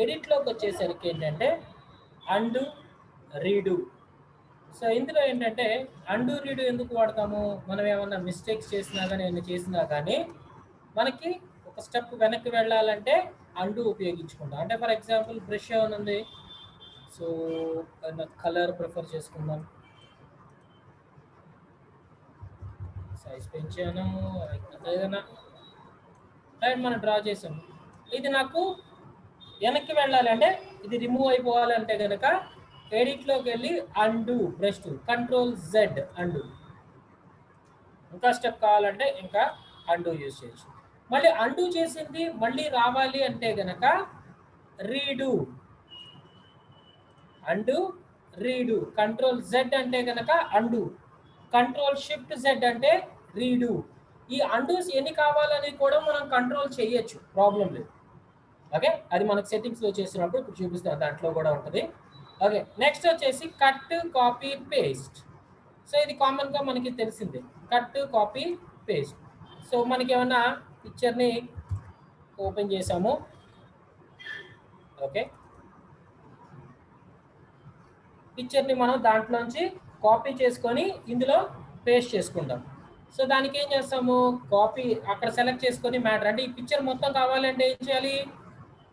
ఎడిట్లోకి వచ్చేసరికి ఏంటంటే and read. So ఇందులో ఏంటంటే అండు రీడు ఎందుకు వాడతాము, మనం ఏమన్నా మిస్టేక్స్ చేసినా కానీ ఏమైనా చేసినా కానీ మనకి ఒక స్టెప్ వెనక్కి వెళ్ళాలంటే అండు ఉపయోగించుకుంటాం. అంటే ఫర్ ఎగ్జాంపుల్ బ్రష్ ఏమైనా ఉంది, సో కలర్ ప్రిఫర్ చేసుకుందాం, సైజ్ పెంచాను, ఏదైనా రైట్ మనం డ్రా చేసాము. ఇది నాకు వెనక్కి వెళ్ళాలి అంటే ఇది రిమూవ్ అయిపోవాలంటే కనుక ఎడిట్లోకి వెళ్ళి and brush control Z and. ఇంకా స్టెప్ కావాలంటే ఇంకా అండు యూజ్ చేయొచ్చు. మళ్ళీ అండు చేసింది మళ్ళీ రావాలి అంటే గనక redo undo redo. Control Z అంటే గనక అండు, కంట్రోల్ షిఫ్ట్ జెడ్ అంటే రీడు. ఈ అండూస్ ఎన్ని కావాలని కూడా మనం కంట్రోల్ చేయొచ్చు, ప్రాబ్లం లేదు. ఓకే, అది మనకు సెట్టింగ్స్లో చేసినప్పుడు ఇప్పుడు చూపిస్తాను, దాంట్లో కూడా ఉంటుంది. ఓకే, నెక్స్ట్ వచ్చేసి కట్ కాపీ పేస్ట్. సో ఇది కామన్గా మనకి తెలిసిందే, కట్ కాపీ పేస్ట్. సో మనకి ఏమన్నా పిక్చర్ని ఓపెన్ చేసాము, ఓకే, పిక్చర్ని మనం దాంట్లోంచి కాపీ చేసుకొని ఇందులో పేస్ట్ చేసుకుంటాం. సో దానికి ఏం చేస్తాము, కాపీ అక్కడ సెలెక్ట్ చేసుకొని మ్యాటర్ అంటే ఈ పిక్చర్ మొత్తం కావాలంటే ఏం చేయాలి,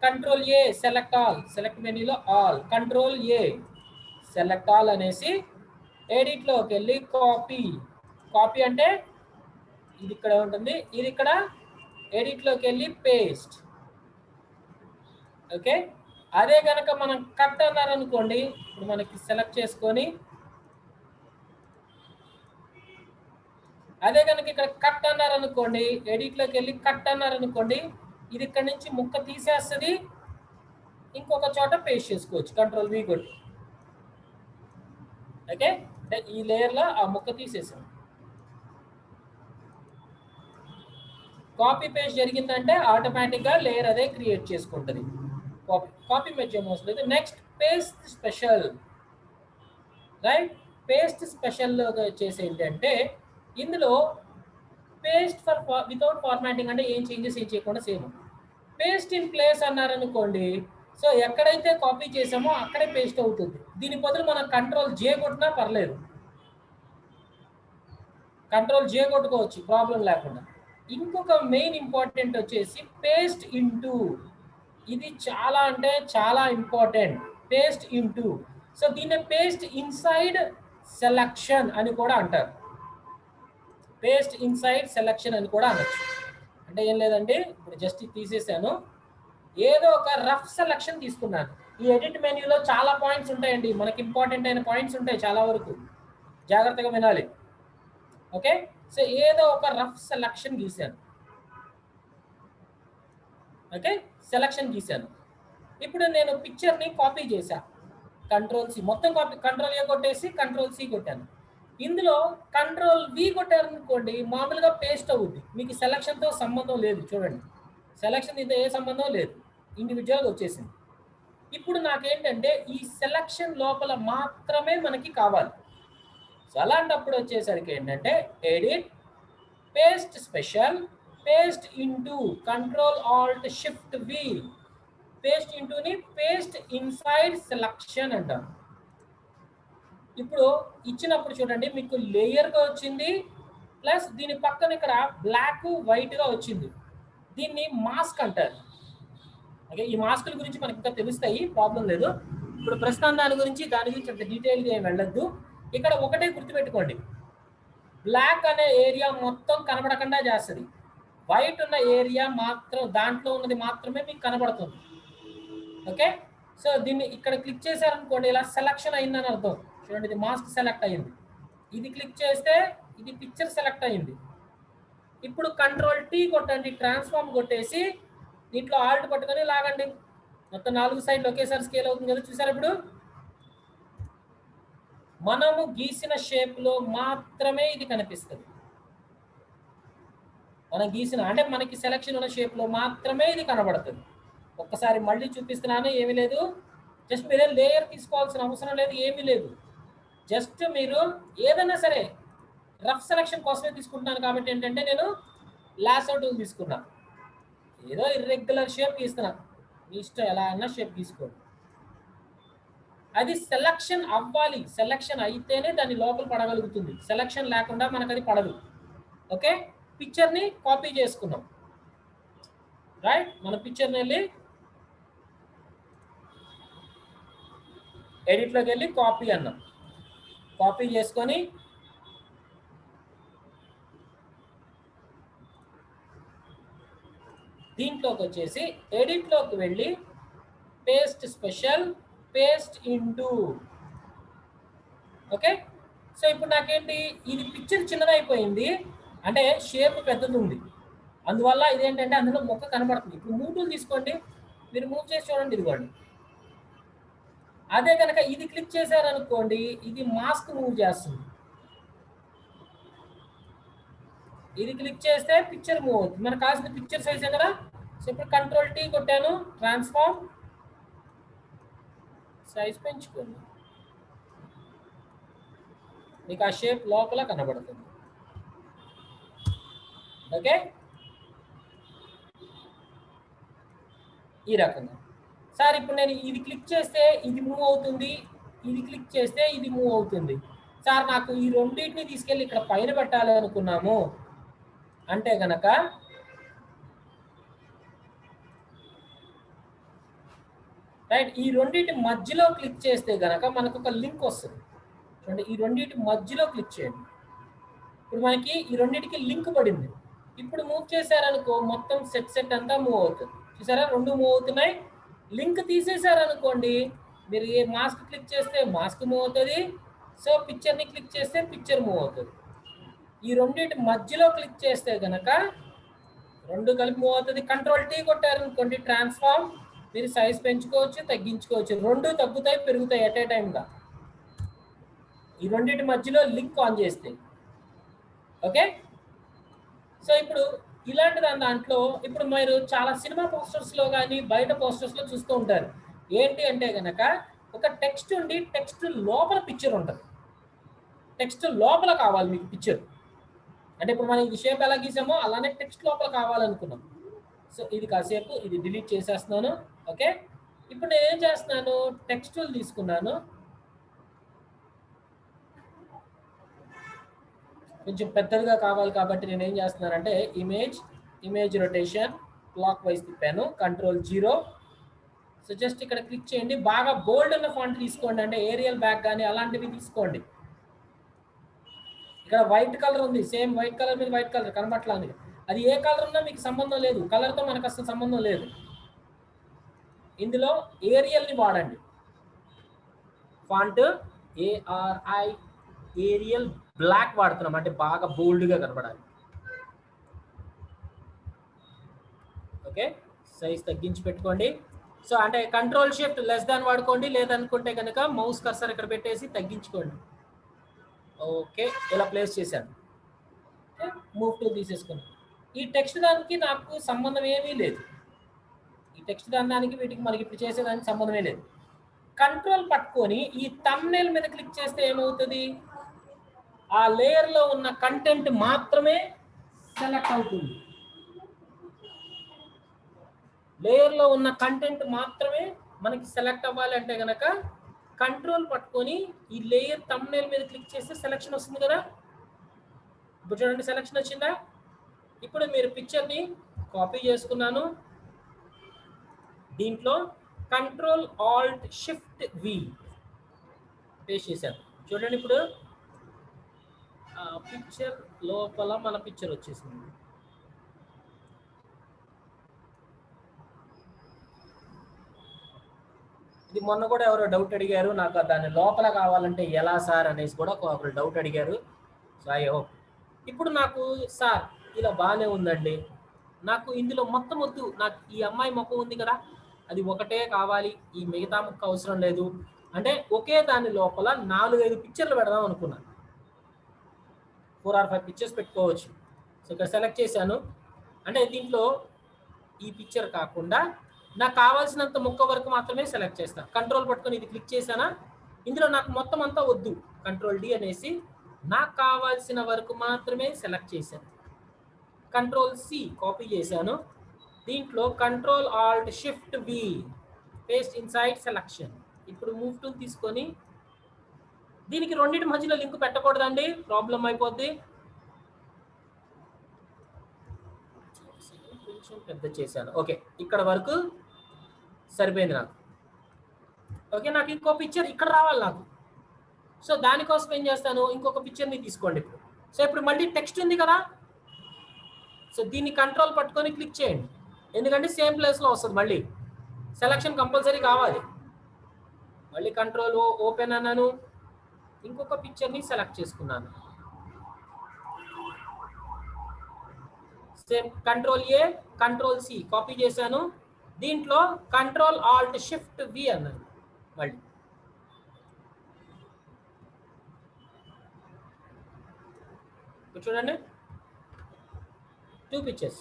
control A select all, select మెనూలో all, control A select all అనేసి ఎడిట్లోకి వెళ్ళి కాపీ, కాపీ అంటే ఇది ఇక్కడ ఉంటుంది, ఇది ఇక్కడ ఎడిట్లోకి వెళ్ళి పేస్ట్. ఓకే, అదే కనుక మనం కట్ అన్నారనుకోండి, ఇప్పుడు మనకి సెలెక్ట్ చేసుకొని అదే కనుక ఇక్కడ కట్ అన్నారనుకోండి, ఎడిట్లోకి వెళ్ళి కట్ అన్నారనుకోండి, ఇది ఇక్కడ నుంచి ముక్క తీసేస్తుంది, ఇంకొక చోట పేస్ట్ చేసుకోవచ్చు కంట్రోల్ వి కొట్టి. ఓకే, అంటే ఈ లేయర్లో ఆ ముక్క తీసేసాం. కాపీ పేస్ట్ జరిగిందంటే ఆటోమేటిక్గా లేయర్ అదే క్రియేట్ చేసుకుంటుంది. కాపీ కాపీ మెచ్చేయం అవసరం లేదు. Next paste special, right. Paste స్పెషల్లో వచ్చేసి ఏంటంటే ఇందులో పేస్ట్ ఫర్ వితౌట్ ఫార్మాటింగ్ అంటే ఏం చేంజెస్ ఏం చేయకుండా సేమ్. పేస్ట్ ఇన్ ప్లేస్ అన్నారనుకోండి, సో ఎక్కడైతే కాపీ చేసామో అక్కడే పేస్ట్ అవుతుంది. దీని బదులు మనం కంట్రోల్ జే కొట్టినా పర్లేదు, కంట్రోల్ జే కొట్టుకోవచ్చు ప్రాబ్లం లేకుండా. ఇంకొక మెయిన్ ఇంపార్టెంట్ వచ్చేసి పేస్ట్ ఇంటూ, ఇది చాలా అంటే చాలా ఇంపార్టెంట్, పేస్ట్ ఇంటూ. సో దీన్ని పేస్ట్ ఇన్సైడ్ సెలక్షన్ అని కూడా అంటారు, పేస్ట్ ఇన్సైడ్ సెలక్షన్ అని కూడా అనొచ్చు. అంటే ఏం లేదండి, ఇప్పుడు జస్ట్ తీసేసాను, ఏదో ఒక రఫ్ సెలక్షన్ తీసుకున్నాను. ఈ ఎడిట్ మెన్యూలో చాలా పాయింట్స్ ఉంటాయండి, మనకి ఇంపార్టెంట్ అయిన పాయింట్స్ ఉంటాయి చాలా వరకు, జాగ్రత్తగా వినాలి. ఓకే, సో ఏదో ఒక రఫ్ సెలక్షన్ గీసాను, ఓకే, సెలక్షన్ గీసాను. ఇప్పుడు నేను పిక్చర్ని కాపీ చేశా, కంట్రోల్ సి, మొత్తం కాపీ, కంట్రోల్ ఏ కొట్టేసి కంట్రోల్ సి కొట్టాను. ఇందులో కంట్రోల్ వి కొట్టారనుకోండి మామూలుగా పేస్ట్ అవుద్ది, మీకు సెలక్షన్తో సంబంధం లేదు. చూడండి, సెలక్షన్ దీంతో ఏ సంబంధం లేదు, ఇండివిజువల్గా వచ్చేసింది. ఇప్పుడు నాకేంటంటే ఈ సెలక్షన్ లోపల మాత్రమే మనకి కావాలి. సో అలాంటప్పుడు వచ్చేసరికి ఏంటంటే edit paste special, paste into, control alt shift V, paste ఇంటూని పేస్ట్ ఇన్సైడ్ సెలక్షన్ అంటారు. ఇప్పుడు ఇచ్చినప్పుడు చూడండి మీకు లేయర్గా వచ్చింది, ప్లస్ దీని పక్కన ఇక్కడ బ్లాక్ వైట్గా వచ్చింది, దీన్ని మాస్క్ అంటారు. ఓకే, ఈ మాస్కుల గురించి మనకి ఇంకా తెలుస్తాయి, ప్రాబ్లం లేదు. ఇప్పుడు ప్రస్తుతం దాని గురించి అంత డీటెయిల్గా ఏం వెళ్ళొద్దు. ఇక్కడ ఒకటే గుర్తుపెట్టుకోండి, బ్లాక్ అనే ఏరియా మొత్తం కనబడకుండా చేస్తుంది, వైట్ ఉన్న ఏరియా మాత్రం, దాంట్లో ఉన్నది మాత్రమే మీకు కనబడుతుంది. ఓకే, సో దీన్ని ఇక్కడ క్లిక్ చేశారనుకోండి, ఇలా సెలక్షన్ అయిందని అర్థం. చూడండి, ఇది మాస్క్ సెలెక్ట్ అయ్యింది, ఇది క్లిక్ చేస్తే ఇది పిక్చర్ సెలెక్ట్ అయ్యింది. ఇప్పుడు కంట్రోల్ టీ కొట్టండి, ట్రాన్స్ఫార్మ్ కొట్టేసి దీంట్లో ఆల్ట్ పట్టుకొని లాగండి, మొత్తం 4 సైడ్లు ఒకేసారి స్కేల్ అవుతుంది కదా, చూసారు. ఇప్పుడు మనము గీసిన షేప్లో మాత్రమే ఇది కనిపిస్తుంది, మనం గీసిన అంటే మనకి సెలక్షన్ ఉన్న షేప్లో మాత్రమే ఇది కనబడుతుంది. ఒక్కసారి మళ్ళీ చూపిస్తున్నాను, ఏమీ లేదు, జస్ట్ మీరే లేయర్ తీసుకోవాల్సిన అవసరం లేదు, ఏమీ లేదు. జస్ట్ మీరు ఏదైనా సరే రఫ్ సెలక్షన్ కోసమే తీసుకుంటున్నాను కాబట్టి ఏంటంటే నేను లాసో టూల్ తీసుకున్నా, ఏదో ఇర్రెగ్యులర్ షేప్ గీస్తున్నా, మీ ఇష్టం ఎలా అన్నా షేప్ తీసుకోండి. అది సెలక్షన్ అవ్వాలి, సెలక్షన్ అయితేనే దాని లోపల పడగలుగుతుంది, సెలక్షన్ లేకుండా మనకు అది పడదు. ఓకే, పిక్చర్ని కాపీ చేసుకున్నాం. రైట్, మన పిక్చర్ని వెళ్ళి ఎడిట్లోకి వెళ్ళి కాపీ అన్నాం. కాపీ చేసుకొని దీంట్లోకి వచ్చేసి ఎడిట్లోకి వెళ్ళి paste special, paste into. Okay, so ఇప్పుడు నాకేంటి, ఇది పిక్చర్ చిన్నదైపోయింది అంటే షేప్ పెద్దది ఉంది, అందువల్ల ఇదేంటంటే అందులో మొక్క కనబడుతుంది. ఇప్పుడు మూవ్ టూల్ తీసుకోండి, మీరు మూవ్ చేసి చూడండి, ఇదిగోండి. అదే కనుక ఇది క్లిక్ చేశారనుకోండి, ఇది మాస్క్ మూవ్ చేస్తుంది. ఇది క్లిక్ చేస్తే పిక్చర్ మూవ్ అవుతుంది. మనకు కావాల్సిన పిక్చర్ సైజే కదా. సో ఇప్పుడు కంట్రోల్ టీ కొట్టాను, ట్రాన్స్ఫార్మ్, సైజ్ పెంచుకోండి, మీకు ఆ షేప్ లోపల కనబడుతుంది. ఓకే, ఈ రకంగా. సార్ ఇప్పుడు నేను ఇది క్లిక్ చేస్తే ఇది మూవ్ అవుతుంది, ఇది క్లిక్ చేస్తే ఇది మూవ్ అవుతుంది. సార్ నాకు ఈ రెండింటిని తీసుకెళ్ళి ఇక్కడ పైన పెట్టాలి అనుకున్నాము అంటే గనక రైట్, ఈ రెండింటి మధ్యలో క్లిక్ చేస్తే గనక మనకు ఒక లింక్ వస్తుంది. చూడండి, ఈ రెండింటి మధ్యలో క్లిక్ చేయండి. ఇప్పుడు మనకి ఈ రెండింటికి లింక్ పడింది. ఇప్పుడు మూవ్ చేశారనుకో మొత్తం సెట్ అంతా మూవ్ అవుతుంది. చూసారా, రెండు మూవ్ అవుతున్నాయి. లింక్ తీసేశారనుకోండి, మీరు ఏ మాస్క్ క్లిక్ చేస్తే మాస్క్ మూవ్ అవుతుంది, సో పిక్చర్ని క్లిక్ చేస్తే పిక్చర్ మూవ్ అవుతుంది. ఈ రెండింటి మధ్యలో క్లిక్ చేస్తే కనుక రెండు కలిపి మూవ్ అవుతుంది. కంట్రోల్ టీ కొట్టారనుకోండి, ట్రాన్స్ఫార్మ్, మీరు సైజ్ పెంచుకోవచ్చు, తగ్గించుకోవచ్చు, రెండు తగ్గుతాయి పెరుగుతాయి ఎట్ ఏ టైంగా, ఈ రెండింటి మధ్యలో లింక్ ఆన్ చేస్తే. ఓకే, సో ఇప్పుడు ఇలాంటి దాంట్లో ఇప్పుడు మీరు చాలా సినిమా పోస్టర్స్లో కానీ బయట పోస్టర్స్లో చూస్తూ ఉంటారు. ఏంటి అంటే కనుక ఒక టెక్స్ట్ ఉండి టెక్స్ట్ లోపల పిక్చర్ ఉంటుంది, టెక్స్ట్ లోపల కావాలి మీకు పిక్చర్. అంటే ఇప్పుడు మనం ఇది షేప్ ఎలా గీసామో అలానే టెక్స్ట్ లోపల కావాలనుకున్నాం. సో ఇది కాసేపు ఇది డిలీట్ చేసేస్తున్నాను. ఓకే, ఇప్పుడు నేను ఏం చేస్తున్నాను, టెక్స్ట్ తీసుకున్నాను, కొంచెం పెద్దదిగా కావాలి కాబట్టి నేను ఏం చేస్తున్నానంటే ఇమేజ్ రొటేషన్ క్లాక్ వైజ్ తిప్పాను, కంట్రోల్ 0. సో జస్ట్ ఇక్కడ క్లిక్ చేయండి, బాగా బోల్డ్ ఉన్న ఫాంట్ తీసుకోండి, అంటే ఏరియల్ బ్యాక్ కానీ అలాంటివి తీసుకోండి. ఇక్కడ వైట్ కలర్ ఉంది, సేమ్ వైట్ కలర్ మీద వైట్ కలర్ కనబట్లేదు, అది ఏ కలర్ ఉన్నా మీకు సంబంధం లేదు, కలర్తో మనకు అసలు సంబంధం లేదు. ఇందులో ఏరియల్ని వాడండి, ఫాంట్ ARI ఏరియల్ బ్లాక్ వాడుతున్నాం, అంటే బాగా బోల్డ్గా కనబడాలి. ఓకే, సైజ్ తగ్గించి పెట్టుకోండి. సో అంటే కంట్రోల్ షిఫ్ట్ లెస్ దాన్ వాడుకోండి, లేదనుకుంటే కనుక మౌస్ కర్సర్ ఇక్కడ పెట్టేసి తగ్గించుకోండి. ఓకే, ఇలా ప్లేస్ చేశాను. మూవ్ టూల్ తీసేసుకోండి. ఈ టెక్స్ట్ దానికి నాకు సంబంధం ఏమీ లేదు, ఈ టెక్స్ట్ దానికి వీటికి మనకి ఇప్పుడు చేసేదానికి సంబంధమే లేదు. కంట్రోల్ పట్టుకొని ఈ థంబ్నెయిల్ మీద క్లిక్ చేస్తే ఏమవుతుంది, ఆ లేయర్లో ఉన్న కంటెంట్ మాత్రమే సెలెక్ట్ అవుతుంది, లేయర్లో ఉన్న కంటెంట్ మాత్రమే మనకి సెలెక్ట్ అవ్వాలి. అంటే కనుక కంట్రోల్ పట్టుకొని ఈ లేయర్ థంబ్నెయిల్ మీద క్లిక్ చేస్తే సెలెక్షన్ వస్తుంది కదా. ఇప్పుడు చూడండి, సెలెక్షన్ వచ్చిందా. ఇప్పుడు మీరు పిక్చర్ని కాపీ చేసుకున్నాను, దీంట్లో control alt shift V paste చేశాను. చూడండి, ఇప్పుడు పిక్చర్ లోపల మన పిక్చర్ వచ్చేసింది. ఇది మొన్న కూడా ఎవరో డౌట్ అడిగారు, నాకు దాని లోపల కావాలంటే ఎలా సార్ అనేసి కూడా ఒకరు డౌట్ అడిగారు. సో ఐ హోప్ ఇప్పుడు నాకు సార్ ఇలా బాగానే ఉందండి, నాకు ఇందులో మొత్తం వద్దు, నాకు ఈ అమ్మాయి ముఖం ఉంది కదా అది ఒకటే కావాలి, ఈ మిగతా ముక్క అవసరం లేదు అంటే ఒకే దాని లోపల 4-5 పిక్చర్లు పెడదాం అనుకున్నాను, 4 or 5 పిక్చర్స్ పెట్టుకోవచ్చు. సో ఇక్కడ సెలెక్ట్ చేశాను, అంటే దీంట్లో ఈ పిక్చర్ కాకుండా నాకు కావాల్సినంత ముక్క వరకు మాత్రమే సెలెక్ట్ చేస్తాను. కంట్రోల్ పట్టుకొని ఇది క్లిక్ చేశానా, ఇందులో నాకు మొత్తం అంతా వద్దు, కంట్రోల్ D అనేసి నాకు కావాల్సిన వరకు మాత్రమే సెలెక్ట్ చేశాను. కంట్రోల్ C కాపీ చేశాను, దీంట్లో control alt shift V paste inside selection. ఇప్పుడు మూవ్ టూల్ తీసుకొని దీనికి రెండింటి మధ్యలో లింక్ పెట్టకూడదండి, ప్రాబ్లం అయిపోద్ది. కొంచెం పెద్ద చేశాను. ఓకే, ఇక్కడ వరకు సరిపోయింది నాకు. ఓకే, నాకు ఇంకో పిక్చర్ ఇక్కడ రావాలి నాకు. సో దానికోసం ఏం చేస్తాను, ఇంకొక పిక్చర్ని తీసుకోండి ఇప్పుడు. సో ఇప్పుడు మళ్ళీ టెక్స్ట్ ఉంది కదా, సో దీన్ని కంట్రోల్ పట్టుకొని క్లిక్ చేయండి, ఎందుకంటే సేమ్ ప్లేస్లో వస్తుంది. మళ్ళీ సెలక్షన్ కంపల్సరీ కావాలి. మళ్ళీ కంట్రోల్ ఓపెన్ అన్నాను, ఇంకొక పిక్చర్ని సెలెక్ట్ చేసుకున్నాను. Same control A control C copy చేశాను. దీంట్లో కంట్రోల్ ఆల్ట్ షిఫ్ట్ వి అన్నాను. మళ్ళీ చూడండి, 2 పిక్చర్స్,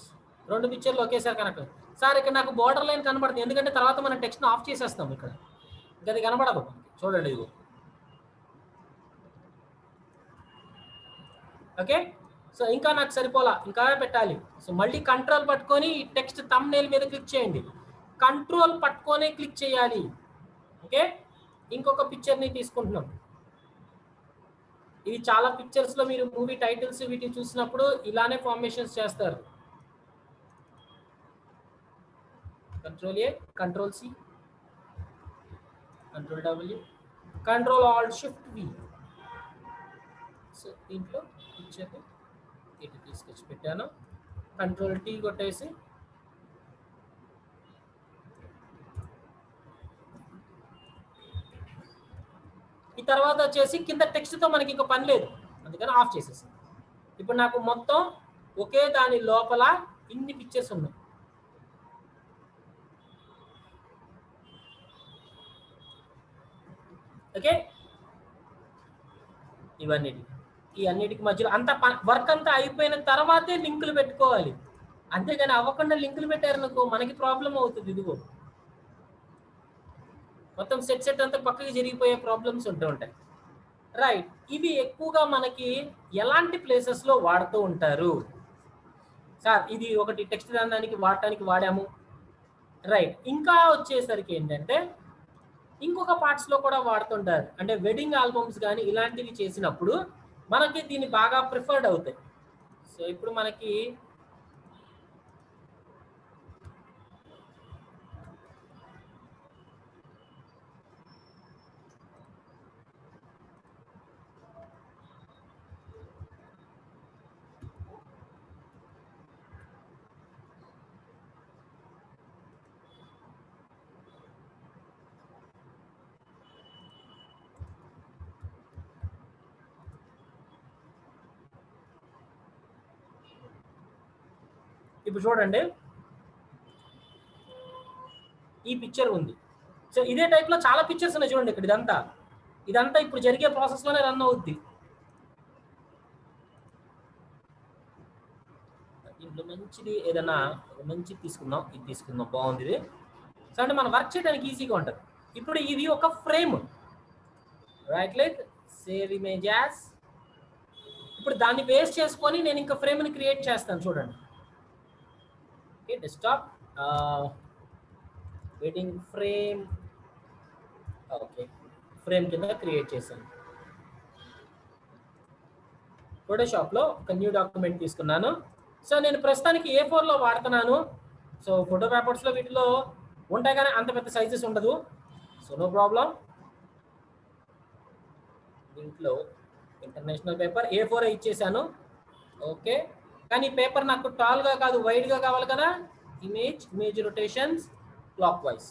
2 పిక్చర్లు ఒకేసారి కనెక్ట్. సార్ ఇక్కడ నాకు బార్డర్ లైన్ కనబడుతుంది, ఎందుకంటే తర్వాత మనం టెక్స్ట్ని ఆఫ్ చేసేస్తాం. ఇక్కడ ఇంకా అది కనబడదు. చూడండి ఇది. ఓకే, సో ఇంకా నాకు సరిపోలా, ఇంకా పెట్టాలి. సో మళ్ళీ కంట్రోల్ పట్టుకొని ఈ టెక్స్ట్ థంబ్నెయిల్ మీద క్లిక్ చేయండి. కంట్రోల్ పట్టుకొని క్లిక్ చేయాలి. ఓకే, ఇంకొక పిక్చర్ని తీసుకుంటున్నాం. ఇది చాలా పిక్చర్స్లో మీరు మూవీ టైటిల్స్ వీటిని చూసినప్పుడు ఇలానే ఫార్మేషన్స్ చేస్తారు. Control A control C control W control alt shift V. So దీంట్లో పిక్చర్ని ఇటు తీసుకొచ్చి పెట్టాను. కంట్రోల్ టీ కొట్టేసి ఈ తర్వాత వచ్చేసి కింద టెక్స్ట్తో మనకి ఇంకా పని లేదు, అందుకని ఆఫ్ చేసేసాను. ఇప్పుడు నాకు మొత్తం ఒకే దాని లోపల ఇన్ని పిక్చర్స్ ఉన్నాయి. ఓకే, ఈ అన్నిటికి మధ్యలో అంతా వర్క్ అంతా అయిపోయిన తర్వాతే లింకులు పెట్టుకోవాలి, అంతేగాని అవ్వకుండా లింకులు పెట్టారనుకో మనకి ప్రాబ్లం అవుతుంది. ఇదిగో మొత్తం సెట్ అంతా పక్కకి జరిగిపోయే ప్రాబ్లమ్స్ ఉంటూ ఉంటాయి. రైట్, ఇవి ఎక్కువగా మనకి ఎలాంటి ప్లేసెస్లో వాడుతూ ఉంటారు సార్? ఇది ఒకటి టెక్స్ట్ దానికి వాడాము. రైట్, ఇంకా వచ్చేసరికి ఏంటంటే ఇంకొక పార్ట్స్లో కూడా వాడుతుంటారు. అంటే వెడ్డింగ్ ఆల్బమ్స్ కానీ ఇలాంటివి చేసినప్పుడు మనకి దీన్ని బాగా ప్రిఫర్డ్ అవుతాయి. సో ఇప్పుడు మనకి ఇప్పుడు చూడండి, ఈ పిక్చర్ ఉంది. సో ఇదే టైప్లో చాలా పిక్చర్స్ ఉన్నాయి చూడండి. ఇక్కడ ఇదంతా ఇప్పుడు జరిగే ప్రాసెస్లోనే రన్ అవుద్ది. దీంట్లో మంచిది ఏదైనా మంచిది తీసుకుందాం, ఇది తీసుకుందాం, బాగుంది ఇది. సో అంటే మనం వర్క్ చేయడానికి ఈజీగా ఉంటుంది. ఇప్పుడు ఇది ఒక frame. Right click, save image as. ఇప్పుడు దాన్ని బేస్ చేసుకొని నేను ఇంకా ఫ్రేమ్ని క్రియేట్ చేస్తాను. చూడండి, okay, desktop wedding frame. Okay, frame కింద క్రియేట్ చేశాను. ఫోటోషాప్లో ఒక న్యూ డాక్యుమెంట్ తీసుకున్నాను. సో నేను ప్రస్తుతానికి A4లో వాడుతున్నాను. సో ఫోటో పేపర్స్లో వీటిలో ఉంటాయి కానీ అంత పెద్ద సైజెస్ ఉండదు. So no problem. దీంట్లో ఇంటర్నేషనల్ పేపర్ A4 ఇచ్చేసాను. ఓకే, కానీ పేపర్ నాకు టాల్గా కాదు వైడ్గా కావాలి కదా. Image rotations clock wise.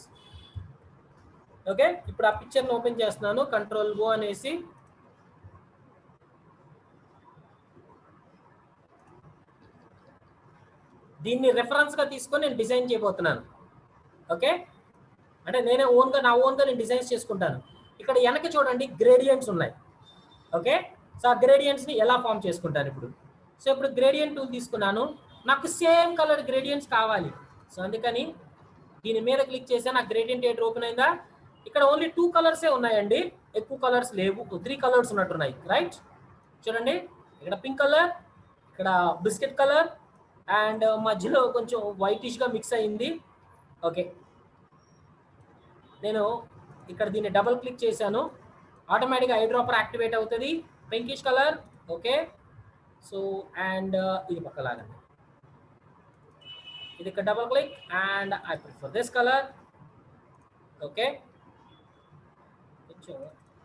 Okay, ఇప్పుడు ఆ పిక్చర్ని ఓపెన్ చేస్తున్నాను. కంట్రోల్ O అనేసి దీన్ని రెఫరెన్స్గా తీసుకొని నేను డిజైన్ చేయబోతున్నాను. ఓకే, అంటే నేనే నా ఓన్గా నేను డిజైన్స్ చేసుకుంటాను. ఇక్కడ వెనక చూడండి గ్రేడియంట్స్ ఉన్నాయి. ఓకే, సో ఆ గ్రేడియంట్స్ని ఎలా ఫామ్ చేసుకుంటాను ఇప్పుడు. సో ఇప్పుడు గ్రేడియంట్ టూల్ తీసుకున్నాను. నాకు సేమ్ కలర్ గ్రేడియంట్స్ కావాలి. సో అందుకని దీని మీద క్లిక్ చేసి నా గ్రేడియంట్ ఎడిటర్ ఓపెన్ అయిందా. ఇక్కడ ఓన్లీ 2 కలర్సే ఉన్నాయండి, ఎక్కువ కలర్స్ లేవు. 3 కలర్స్ ఉన్నట్టున్నాయి. రైట్, చూడండి, ఇక్కడ పింక్ కలర్, ఇక్కడ బిస్కెట్ కలర్ అండ్ మధ్యలో కొంచెం వైటిష్గా మిక్స్ అయింది. ఓకే, నేను ఇక్కడ దీన్ని డబుల్ క్లిక్ చేశాను, ఆటోమేటిక్గా ఐ డ్రాపర్ యాక్టివేట్ అవుతుంది, pinkish colour. Okay, so and ఇది పక్కలాగండి, ఇది ఇక్కడ double click and I prefer this colour. Okay, కొంచెం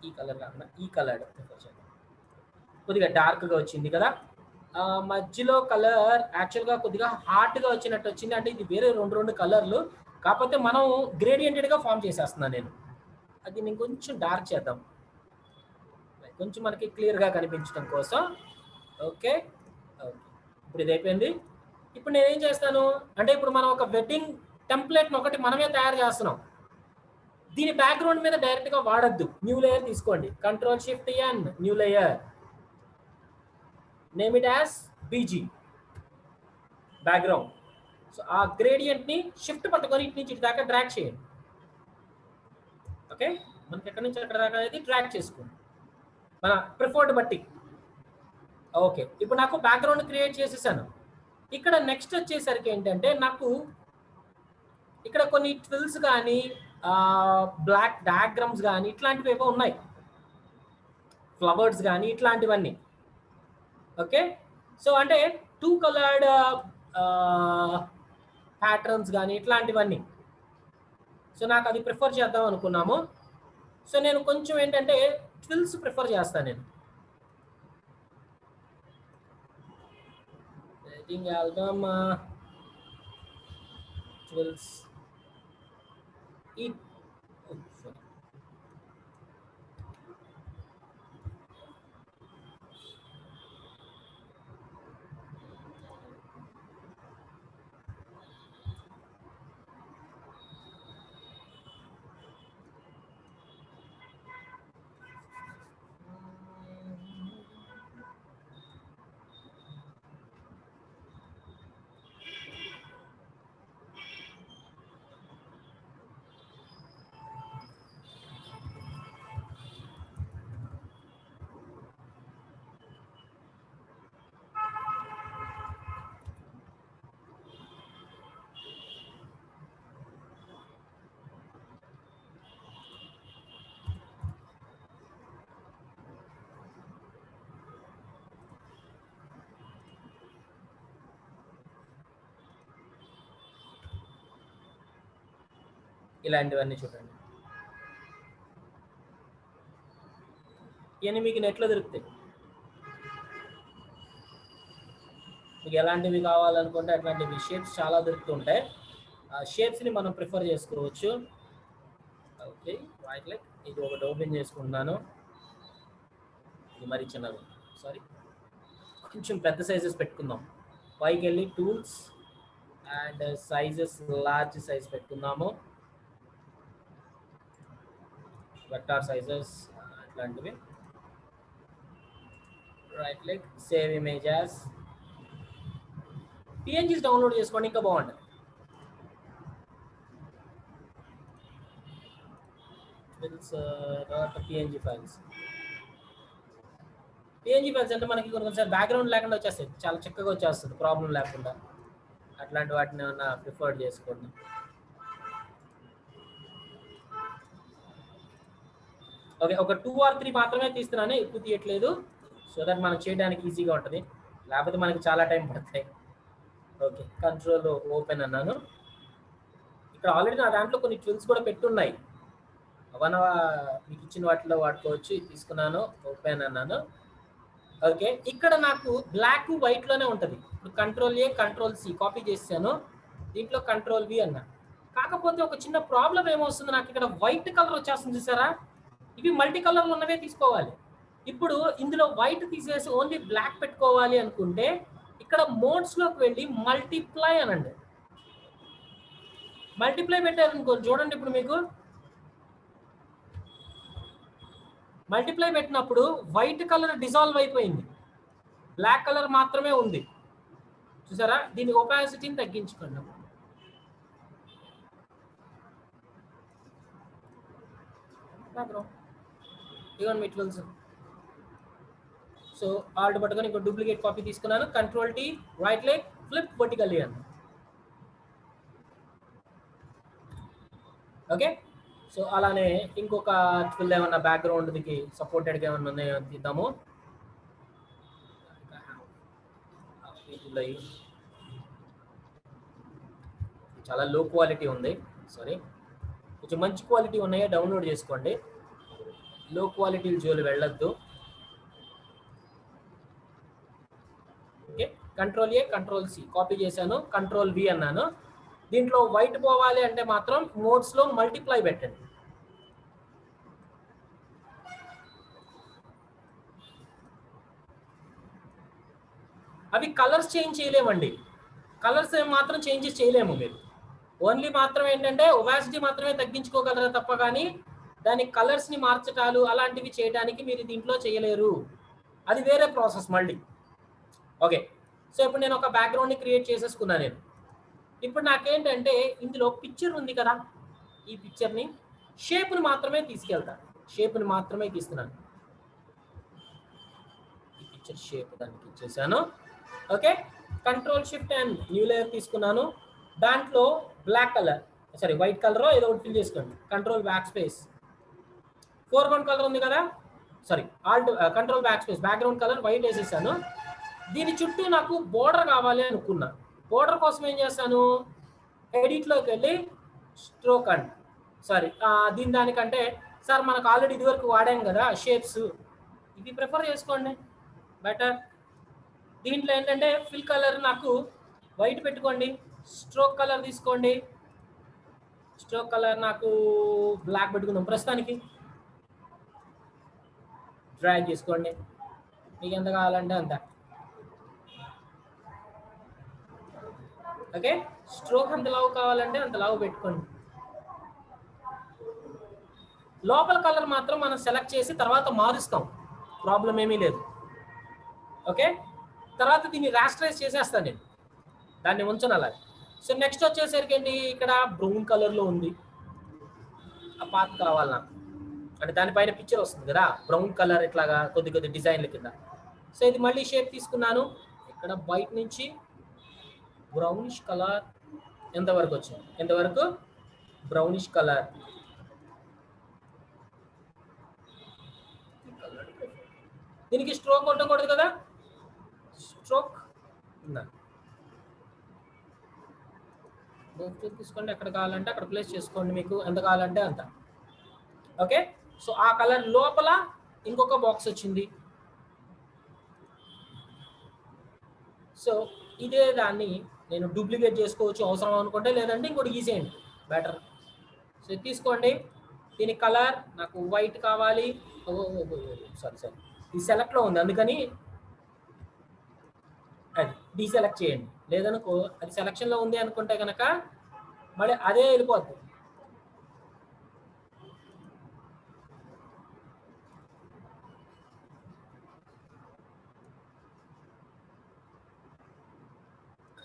ఈ కలర్ కాకుండా ఈ కలర్ ప్రిఫర్ చేద్దాం, కొద్దిగా డార్క్గా వచ్చింది కదా. మధ్యలో కలర్ యాక్చువల్గా కొద్దిగా హార్ట్గా వచ్చినట్టు వచ్చింది, అంటే ఇది వేరే రెండు కలర్లు, కాకపోతే మనం గ్రేడియంటెడ్గా ఫామ్ చేసేస్తున్నాను నేను. అది నేను కొంచెం డార్క్ చేద్దాం, కొంచెం మనకి క్లియర్గా కనిపించడం కోసం. ఓకే ఓకే, ఇప్పుడు ఇది అయిపోయింది. ఇప్పుడు నేనేం చేస్తాను అంటే, ఇప్పుడు మనం ఒక వెడ్డింగ్ టెంప్లెట్ని ఒకటి మనమే తయారు చేస్తున్నాం, దీని బ్యాక్గ్రౌండ్ మీద డైరెక్ట్గా వాడద్దు, న్యూ లేయర్ తీసుకోండి, Ctrl+Shift+N, new layer, name it as BG background. So ఆ గ్రేడియంట్ని షిఫ్ట్ పట్టుకొని ఇటు నుంచి ఇటు దాకా డ్రాగ్ చేయండి. ఓకే, మనకి ఎక్కడి నుంచి అక్కడ దాకా అనేది డ్రాగ్ చేసుకోండి మన ప్రిఫర్డ్ బట్టి. ఓకే, ఇప్పుడు నాకు బ్యాక్గ్రౌండ్ క్రియేట్ చేసేసాను. ఇక్కడ నెక్స్ట్ వచ్చేసరికి ఏంటంటే, నాకు ఇక్కడ కొన్ని ట్విల్స్ కానీ బ్లాక్ డయాగ్రామ్స్ కానీ ఇట్లాంటివి ఏవో ఉన్నాయి, ఫ్లవర్స్ కానీ ఇట్లాంటివన్నీ. ఓకే, సో అంటే 2 కలర్డ్ ప్యాటర్న్స్ కానీ ఇట్లాంటివన్నీ. సో నాకు అది ప్రిఫర్ చేద్దాం అనుకున్నాము. సో నేను కొంచెం ఏంటంటే ట్విల్స్ ప్రిఫర్ చేస్తాను నేను. వెడ్డింగ్ ఆల్బమ్ ట్విల్స్, ఈ ఇలాంటివన్నీ చూడండి, ఇవన్నీ మీకు నెట్లో దొరుకుతాయి. మీకు ఎలాంటివి కావాలనుకుంటే అట్లాంటివి షేప్స్ చాలా దొరుకుతుంటాయి, ఆ షేప్స్ని మనం ప్రిఫర్ చేసుకోవచ్చు. ఓకే, రైట్ లైక్ ఇది ఒకటి ఓపెన్ చేసుకుంటున్నాను, ఇది మరి చిన్నది, సారీ కొంచెం పెద్ద సైజెస్ పెట్టుకుందాం. పైకి వెళ్ళి tools and sizes large size పెట్టుకుందాము, వెక్టార్ సైజెస్ అట్లాంటివి. Right click, save image as, PNGs download చేసుకోండి ఇంకా బాగుంటుంది. పిఎన్జీ ఫైల్స్ అంటే మనకి కొంచెం బ్యాక్గ్రౌండ్ లేకుండా వచ్చేస్తాయి, చాలా చక్కగా వచ్చేస్తుంది ప్రాబ్లం లేకుండా. అట్లాంటి వాటిని ఏమన్నా ప్రిఫర్ చేసుకోండి. ఓకే, ఒక 2 or 3 మాత్రమే తీస్తున్నాను, ఎక్కువ తీయట్లేదు, సో దట్ మనం చేయడానికి ఈజీగా ఉంటుంది, లేకపోతే మనకి చాలా టైం పడతాయి. ఓకే, కంట్రోల్ ఓపెన్ అన్నాను. ఇక్కడ ఆల్రెడీ నా దాంట్లో కొన్ని ట్విల్స్ కూడా పెట్టున్నాయి, అవన్న మీకు ఇచ్చిన వాటిలో వాడుకోవచ్చు. తీసుకున్నాను, ఓపెన్ అన్నాను. ఓకే, ఇక్కడ నాకు బ్లాక్ వైట్లోనే ఉంటుంది. ఇప్పుడు Ctrl+A Ctrl+C కాపీ చేశాను, దీంట్లో Ctrl+V అన్నా. కాకపోతే ఒక చిన్న ప్రాబ్లం ఏమొస్తుంది, నాకు ఇక్కడ వైట్ కలర్ వచ్చేస్తుంది చూసారా, ఇవి మల్టీ కలర్లు ఉన్నవే తీసుకోవాలి. ఇప్పుడు ఇందులో వైట్ తీసేసి ఓన్లీ బ్లాక్ పెట్టుకోవాలి అనుకుంటే ఇక్కడ మోడ్స్లోకి వెళ్ళి మల్టిప్లై అనండి. మల్టిప్లై పెట్టారనుకో, చూడండి ఇప్పుడు మీకు మల్టిప్లై పెట్టినప్పుడు వైట్ కలర్ డిజాల్వ్ అయిపోయింది, బ్లాక్ కలర్ మాత్రమే ఉంది చూసారా. దీని ఒపాసిటీని తగ్గించుకోండి. ఇవన్నీ మీ ట్విల్స్. సో ఆల్ట్ పట్టుకొని ఇంకో డూప్లికేట్ కాపీ తీసుకున్నాను, Ctrl+T right click flip vertically అన్న. ఓకే, సో అలానే ఇంకొక ఫుల్ ఏమన్నా బ్యాక్గ్రౌండ్కి సపోర్టెడ్గా ఏమన్నా ఉన్నాయో తీద్దాము. చాలా లో క్వాలిటీ ఉంది, సారీ. కొంచెం మంచి క్వాలిటీ ఉన్నాయో డౌన్లోడ్ చేసుకోండి, లో క్వాలిటీ జోలు వెళ్ళొద్దు. Okay, control A control C copy చేశాను, కంట్రోల్ వి అన్నాను. దీంట్లో వైట్ పోవాలి అంటే మాత్రం మోడ్స్లో మల్టిప్లై పెట్టండి. అవి కలర్స్ చేంజ్ చేయలేమండి, కలర్స్ మాత్రం చేంజెస్ చేయలేము. మీరు ఓన్లీ మాత్రం ఏంటంటే ఒవాసిటీ మాత్రమే తగ్గించుకోగలరా తప్ప కానీ దాని కలర్స్ని మార్చటాలు అలాంటివి చేయడానికి మీరు దీంట్లో చేయలేరు, అది వేరే ప్రాసెస్ మళ్ళీ. ఓకే, సో ఇప్పుడు నేను ఒక బ్యాక్గ్రౌండ్ని క్రియేట్ చేసేసుకున్నాను నేను. ఇప్పుడు నాకేంటంటే ఇందులో పిక్చర్ ఉంది కదా, ఈ పిక్చర్ని షేప్ని మాత్రమే తీసుకెళ్తాను, షేప్ని మాత్రమే తీస్తున్నాను. ఈ పిక్చర్ షేప్ దానికి ఇచ్చేసాను. Okay, control shift and new layer తీసుకున్నాను. దాంట్లో black colour, sorry white colour ఏదో ఒకటి ఫిల్ చేసుకోండి. Control back space, foreground colour ఉంది కదా, sorry alt control back space, background colour white వేసేసాను. దీని చుట్టూ నాకు బోర్డర్ కావాలి అనుకున్నా. బోర్డర్ కోసం ఏం చేస్తాను, ఎడిట్లోకి వెళ్ళి స్ట్రోక్ అండ్ సారీ దానికంటే సార్ మనకు ఆల్రెడీ ఇదివరకు వాడాం కదా షేప్స్, ఇది ప్రిఫర్ చేసుకోండి బెటర్. దీంట్లో ఏంటంటే ఫిల్ కలర్ నాకు వైట్ పెట్టుకోండి, స్ట్రోక్ కలర్ తీసుకోండి, స్ట్రోక్ కలర్ నాకు బ్లాక్ పెట్టుకుందాం ప్రస్తుతానికి. డ్రాగ్ చేసుకోండి, మీకు ఎంత కావాలంటే అంత. ఓకే, స్ట్రోక్ ఎంత లావు కావాలంటే అంత లావు పెట్టుకోండి. లోపల కలర్ మాత్రం మనం సెలెక్ట్ చేసి తర్వాత మారుస్తాం, ప్రాబ్లం ఏమీ లేదు. ఓకే, తర్వాత దీన్ని రాస్టరైజ్ చేసేస్తాను నేను, దాన్ని ఉంచను అలాగే. సో నెక్స్ట్ వచ్చేసరికి ఏంటి, ఇక్కడ బ్రౌన్ కలర్లో ఉంది, ఆ పాత్ కావాలి నాకు, అంటే దానిపైన పిక్చర్ వస్తుంది కదా బ్రౌన్ కలర్ ఇట్లాగా కొద్ది కొద్ది డిజైన్ల కింద. సో ఇది మళ్ళీ షేప్ తీసుకున్నాను, ఇక్కడ బయట నుంచి బ్రౌనిష్ కలర్ ఎంతవరకు వచ్చింది, ఎంతవరకు బ్రౌనిష్ కలర్. దీనికి స్ట్రోక్ కొట్టకూడదు కదా, స్ట్రోక్ తీసుకోండి, ఎక్కడ కావాలంటే అక్కడ ప్లేస్ చేసుకోండి, మీకు ఎంత కావాలంటే అంత. ఓకే, సో ఆ కలర్ లోపల ఇంకొక బాక్స్ వచ్చింది. సో ఇదే దాన్ని నేను డూప్లికేట్ చేసుకోవచ్చు అవసరం అనుకుంటే, లేదంటే ఇంకోటి గీసేయండి బెటర్. సో తీసుకోండి, దీని కలర్ నాకు వైట్ కావాలి, సారీ ఈ సెలెక్ట్లో ఉంది అందుకని అది డీసెలెక్ట్ చేయండి, లేదనుకో అది సెలక్షన్లో ఉంది అనుకుంటే కనుక మళ్ళీ అదే వెళ్ళిపోద్ది.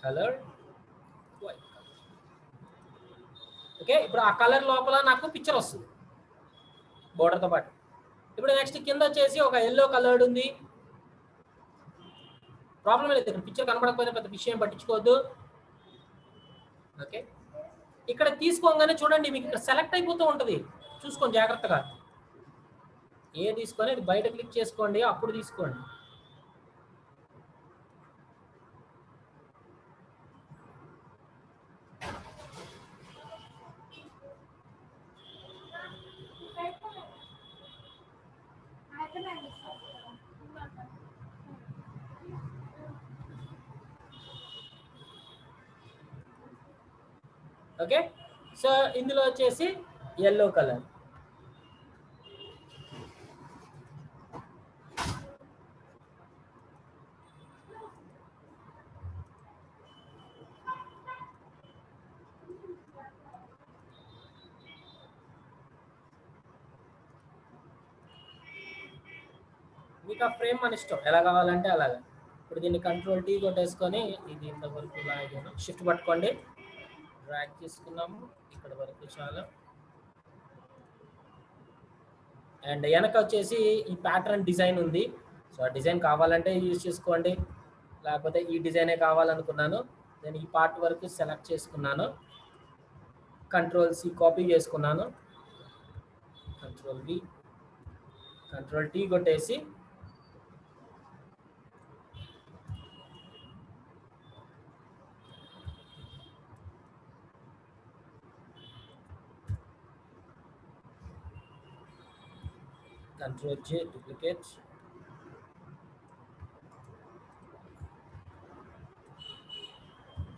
Colour white. ఓకే, ఇప్పుడు ఆ కలర్ లోపల నాకు పిక్చర్ వస్తుంది బోర్డర్తో పాటు. ఇప్పుడు నెక్స్ట్ కింద వచ్చేసి ఒక ఎల్లో కలర్డ్ ఉంది, ప్రాబ్లం లేదు, ఇక్కడ పిక్చర్ కనబడకపోయినా పెద్ద విషయం పట్టించుకోవద్దు. ఓకే, ఇక్కడ తీసుకోగానే చూడండి మీకు ఇక్కడ సెలెక్ట్ అయిపోతూ ఉంటుంది, చూసుకోండి జాగ్రత్తగా. ఏ తీసుకొని అది బయట క్లిక్ చేసుకోండి, అప్పుడు తీసుకోండి. ఓకే, సో ఇందులో వచ్చేసి ఎల్లో కలర్. మీకు ఆ ఫ్రేమ్ మన ఇష్టం, ఎలా కావాలంటే అలాగా. ఇప్పుడు దీన్ని కంట్రోల్ టీ కొట్టేసుకొని ఇది ఇంతవరకు లాగాను, షిఫ్ట్ పట్టుకోండి, డ్రాగ్ చేసుకున్నాము ఇక్కడ వరకు చాలా. అండ్ వెనక వచ్చేసి ఈ ప్యాటర్న్ డిజైన్ ఉంది, సో ఆ డిజైన్ కావాలంటే యూజ్ చేసుకోండి, లేకపోతే ఈ డిజైనే కావాలనుకున్నాను. నేను ఈ పార్ట్ వరకు సెలెక్ట్ చేసుకున్నాను. కంట్రోల్ సి కాపీ చేసుకున్నాను. కంట్రోల్ వి, కంట్రోల్ టీ కొట్టేసి కంట్రోల్ జే డూప్లికేట్,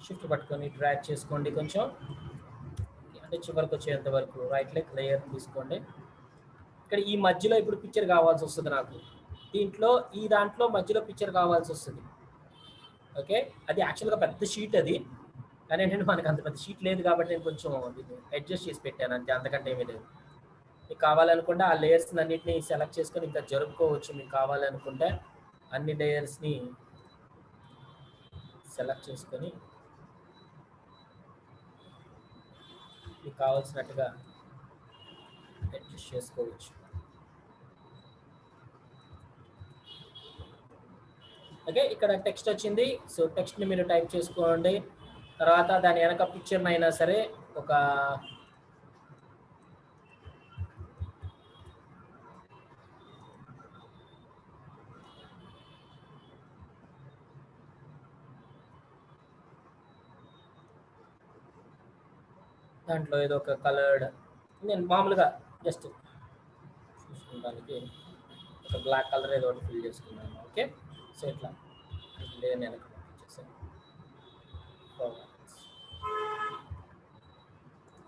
షిఫ్ట్ పట్టుకొని డ్రాగ్ చేసుకోండి కొంచెం, అంటే చివరికి వచ్చేంత వరకు రైట్ క్లిక్ లేయర్ తీసుకోండి. ఇక్కడ ఈ మధ్యలో ఇప్పుడు పిక్చర్ కావాల్సి వస్తుంది నాకు. దీంట్లో ఈ దాంట్లో మధ్యలో పిక్చర్ కావాల్సి వస్తుంది. ఓకే, అది యాక్చువల్గా పెద్ద షీట్ అది, కానీ ఏంటంటే మనకు అంత పెద్ద షీట్ లేదు కాబట్టి నేను కొంచెం అడ్జస్ట్ చేసి పెట్టాను అంతే, అంతకంటే ఏమీ లేదు. మీకు కావాలనుకుంటే ఆ లేయర్స్ అన్నింటినీ సెలెక్ట్ చేసుకొని ఇంకా జరుపుకోవచ్చు. మీకు కావాలనుకుంటే అన్ని లేయర్స్ని సెలెక్ట్ చేసుకొని మీకు కావాల్సినట్టుగా అడ్జస్ట్ చేసుకోవచ్చు. ఓకే, ఇక్కడ టెక్స్ట్ వచ్చింది. సో టెక్స్ట్ని మీరు టైప్ చేసుకోండి. తర్వాత దాని వెనక పిక్చర్ని అయినా సరే ఒక దాంట్లో ఏదో ఒక కలర్డ్, నేను మామూలుగా జస్ట్ చూసుకోవడానికి ఒక బ్లాక్ కలర్ ఏదో ఒకటి ఫిల్ చేసుకున్నాను. ఓకే, సో ఇట్లా నేను వెనక పంపించేసాను.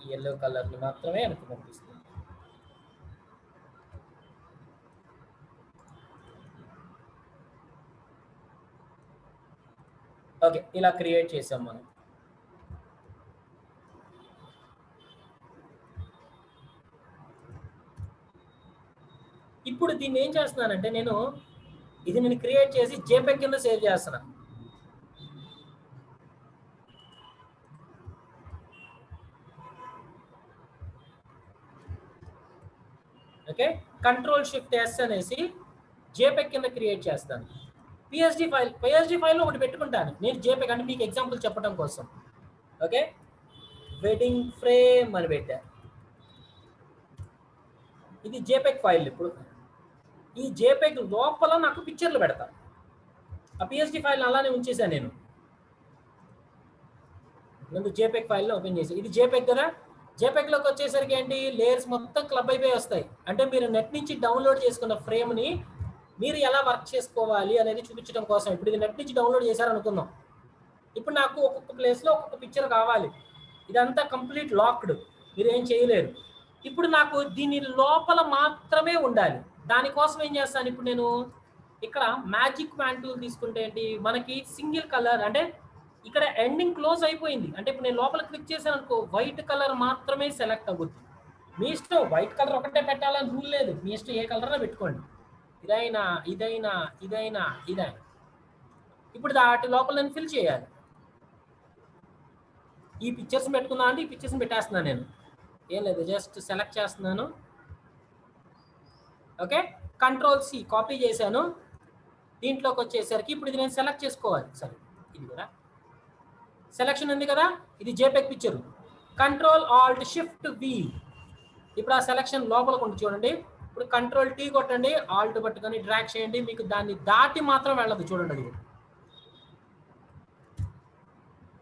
ఈ ఎల్లో కలర్ని మాత్రమే వెనక పంపిస్తుంది. ఓకే, ఇలా క్రియేట్ చేసాం మనం. ఇప్పుడు దీన్ని ఏం చేస్తున్నానంటే నేను క్రియేట్ చేసి జేపెగ్ కింద సేవ్ చేస్తున్నా. ఓకే, కంట్రోల్ షిఫ్ట్ ఎస్ అనేసి జేపెగ్ కింద క్రియేట్ చేస్తాను. పిఎస్డి ఫైల్లో ఒకటి పెట్టుకుంటాను నేను జేపెగ్, అంటే మీకు ఎగ్జాంపుల్ చెప్పడం కోసం. ఓకే, వెడ్డింగ్ ఫ్రేమ్ అని పెట్టా. ఇది జేపెగ్ ఫైల్. ఇప్పుడు ఈ జేపెగ్ లోపల నాకు పిక్చర్లు పెడతా. ఆ పిఎస్డి ఫైల్ అలానే ఉంచేసాను నేను. ముందు జేపెగ్ ఫైల్లో ఓపెన్ చేసి, ఇది జేపెగ్ కదా, జేపెగ్లోకి వచ్చేసరికి ఏంటి, లేయర్స్ మొత్తం క్లబ్ అయిపోయి వస్తాయి. అంటే మీరు నెట్ నుంచి డౌన్లోడ్ చేసుకున్న ఫ్రేమ్ని మీరు ఎలా వర్క్ చేసుకోవాలి అనేది చూపించడం కోసం. ఇప్పుడు ఇది నెట్ నుంచి డౌన్లోడ్ చేశారనుకుందాం. ఇప్పుడు నాకు ఒక్కొక్క ప్లేస్లో ఒక్కొక్క పిక్చర్ కావాలి. ఇదంతా కంప్లీట్ లాక్డ్, మీరు ఏం చేయలేరు. ఇప్పుడు నాకు దీని లోపల మాత్రమే ఉండాలి. దానికోసం ఏం చేస్తాను, ఇప్పుడు నేను ఇక్కడ మ్యాజిక్ మ్యాన్ టూల్ తీసుకుంటే ఏంటి, మనకి సింగిల్ కలర్, అంటే ఇక్కడ ఎండింగ్ క్లోజ్ అయిపోయింది. అంటే ఇప్పుడు నేను లోపల క్లిక్ చేశాను అనుకో, వైట్ కలర్ మాత్రమే సెలెక్ట్ అవుతుంది. మీ ఇష్టం, వైట్ కలర్ ఒకటే పెట్టాలని రూల్ లేదు, మీ ఇష్టం ఏ కలర్ పెట్టుకోండి. ఇదైనా ఇదైనా ఇదైనా ఇదైనా. ఇప్పుడు దాటి లోపల నేను ఫిల్ చేయాలి. ఈ పిక్చర్స్ పెట్టుకున్నా అంటే ఈ పిక్చర్స్ని పెట్టేస్తున్నాను నేను. ఏం లేదు, జస్ట్ సెలెక్ట్ చేస్తున్నాను. ఓకే, కంట్రోల్ సి కాపీ చేశాను. దీంట్లోకి వచ్చేసరికి ఇప్పుడు ఇది నేను సెలెక్ట్ చేసుకోవాలి. సరే, ఇది కూడా సెలెక్షన్ ఉంది కదా, ఇది JPEG picture. Control alt shift V, ఇప్పుడు ఆ సెలెక్షన్ లోపలికి ఉంటుంది చూడండి. ఇప్పుడు కంట్రోల్ టీ కొట్టండి, ఆల్ట్ పట్టుకొని డ్రాగ్ చేయండి, మీకు దాన్ని దాటి మాత్రం వెళ్ళదు. చూడండి, అది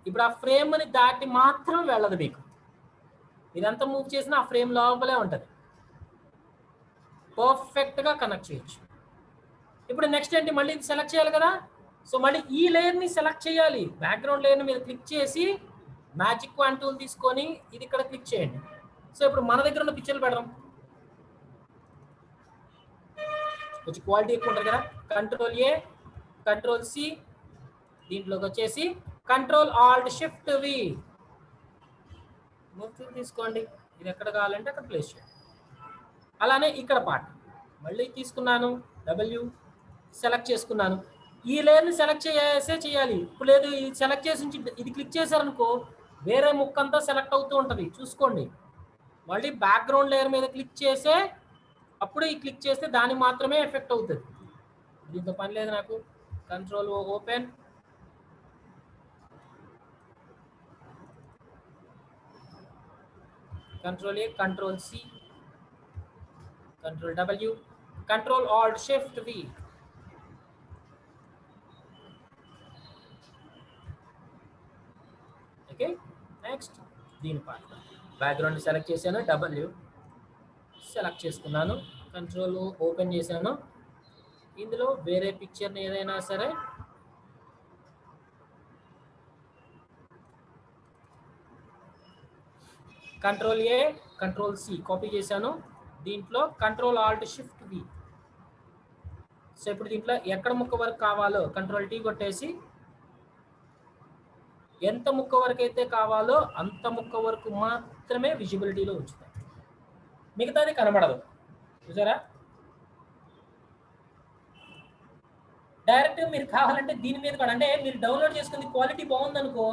ఇప్పుడు ఆ ఫ్రేమ్ని దాటి మాత్రం వెళ్ళదు మీకు. ఇదంతా మూవ్ చేసినా ఆ ఫ్రేమ్ లోపలే ఉంటుంది. పర్ఫెక్ట్గా కనెక్ట్ చేయొచ్చు. ఇప్పుడు నెక్స్ట్ ఏంటి, మళ్ళీ ఇది సెలెక్ట్ చేయాలి కదా. సో మళ్ళీ ఈ లేయర్ని సెలెక్ట్ చేయాలి. బ్యాక్గ్రౌండ్ లేయర్ని మీరు క్లిక్ చేసి మ్యాజిక్ వన్ టూల్ తీసుకొని ఇది ఇక్కడ క్లిక్ చేయండి. సో ఇప్పుడు మన దగ్గర ఉన్న పిక్చర్లు పెడదాం. కొంచెం క్వాలిటీ ఎక్కువ ఉంటుంది కదా. కంట్రోల్ ఏ, కంట్రోల్ సి, దీంట్లోకి వచ్చేసి కంట్రోల్ ఆల్ట్ షిఫ్ట్ వి తీసుకోండి. ఇది ఎక్కడ కావాలంటే అక్కడ ప్లేస్ చేయండి. అలానే ఇక్కడ పార్ట్ మళ్ళీ తీసుకున్నాను, డబ్ల్యూ సెలెక్ట్ చేసుకున్నాను. ఈ లేయర్ని సెలెక్ట్ చేయాలి. ఇప్పుడు లేదు, ఇది సెలెక్ట్ చేసి ఇది క్లిక్ చేశారనుకో వేరే ముక్కంతా సెలెక్ట్ అవుతూ ఉంటుంది. చూసుకోండి, మళ్ళీ బ్యాక్గ్రౌండ్ లేయర్ మీద క్లిక్ చేసే అప్పుడు ఈ క్లిక్ చేస్తే దానికి మాత్రమే ఎఫెక్ట్ అవుతుంది. దీంతో పని లేదు నాకు. Control open, Control A, Control C, Control W, Control Alt Shift V. Okay, next దీని పార్ట్ బ్యాక్గ్రౌండ్ సెలెక్ట్ చేశాను, W సెలెక్ట్ చేసుకున్నాను, కంట్రోల్ ఓపెన్ చేశాను. ఇందులో వేరే పిక్చర్ని ఏదైనా సరే control A control C copy చేశాను. దీంట్లో control alt shift V. So ఇప్పుడు దీంట్లో ఎక్కడ ముక్క వరకు కావాలో కంట్రోల్ టీ కొట్టేసి ఎంత ముక్క వరకు అయితే కావాలో అంత ముక్క వరకు మాత్రమే విజిబిలిటీలో ఉంచుతాం, మిగతాది కనబడదు. చూసారా? డైరెక్ట్ మీరు కావాలంటే దీని మీద కూడా, అంటే మీరు డౌన్లోడ్ చేసుకుని క్వాలిటీ బాగుందనుకో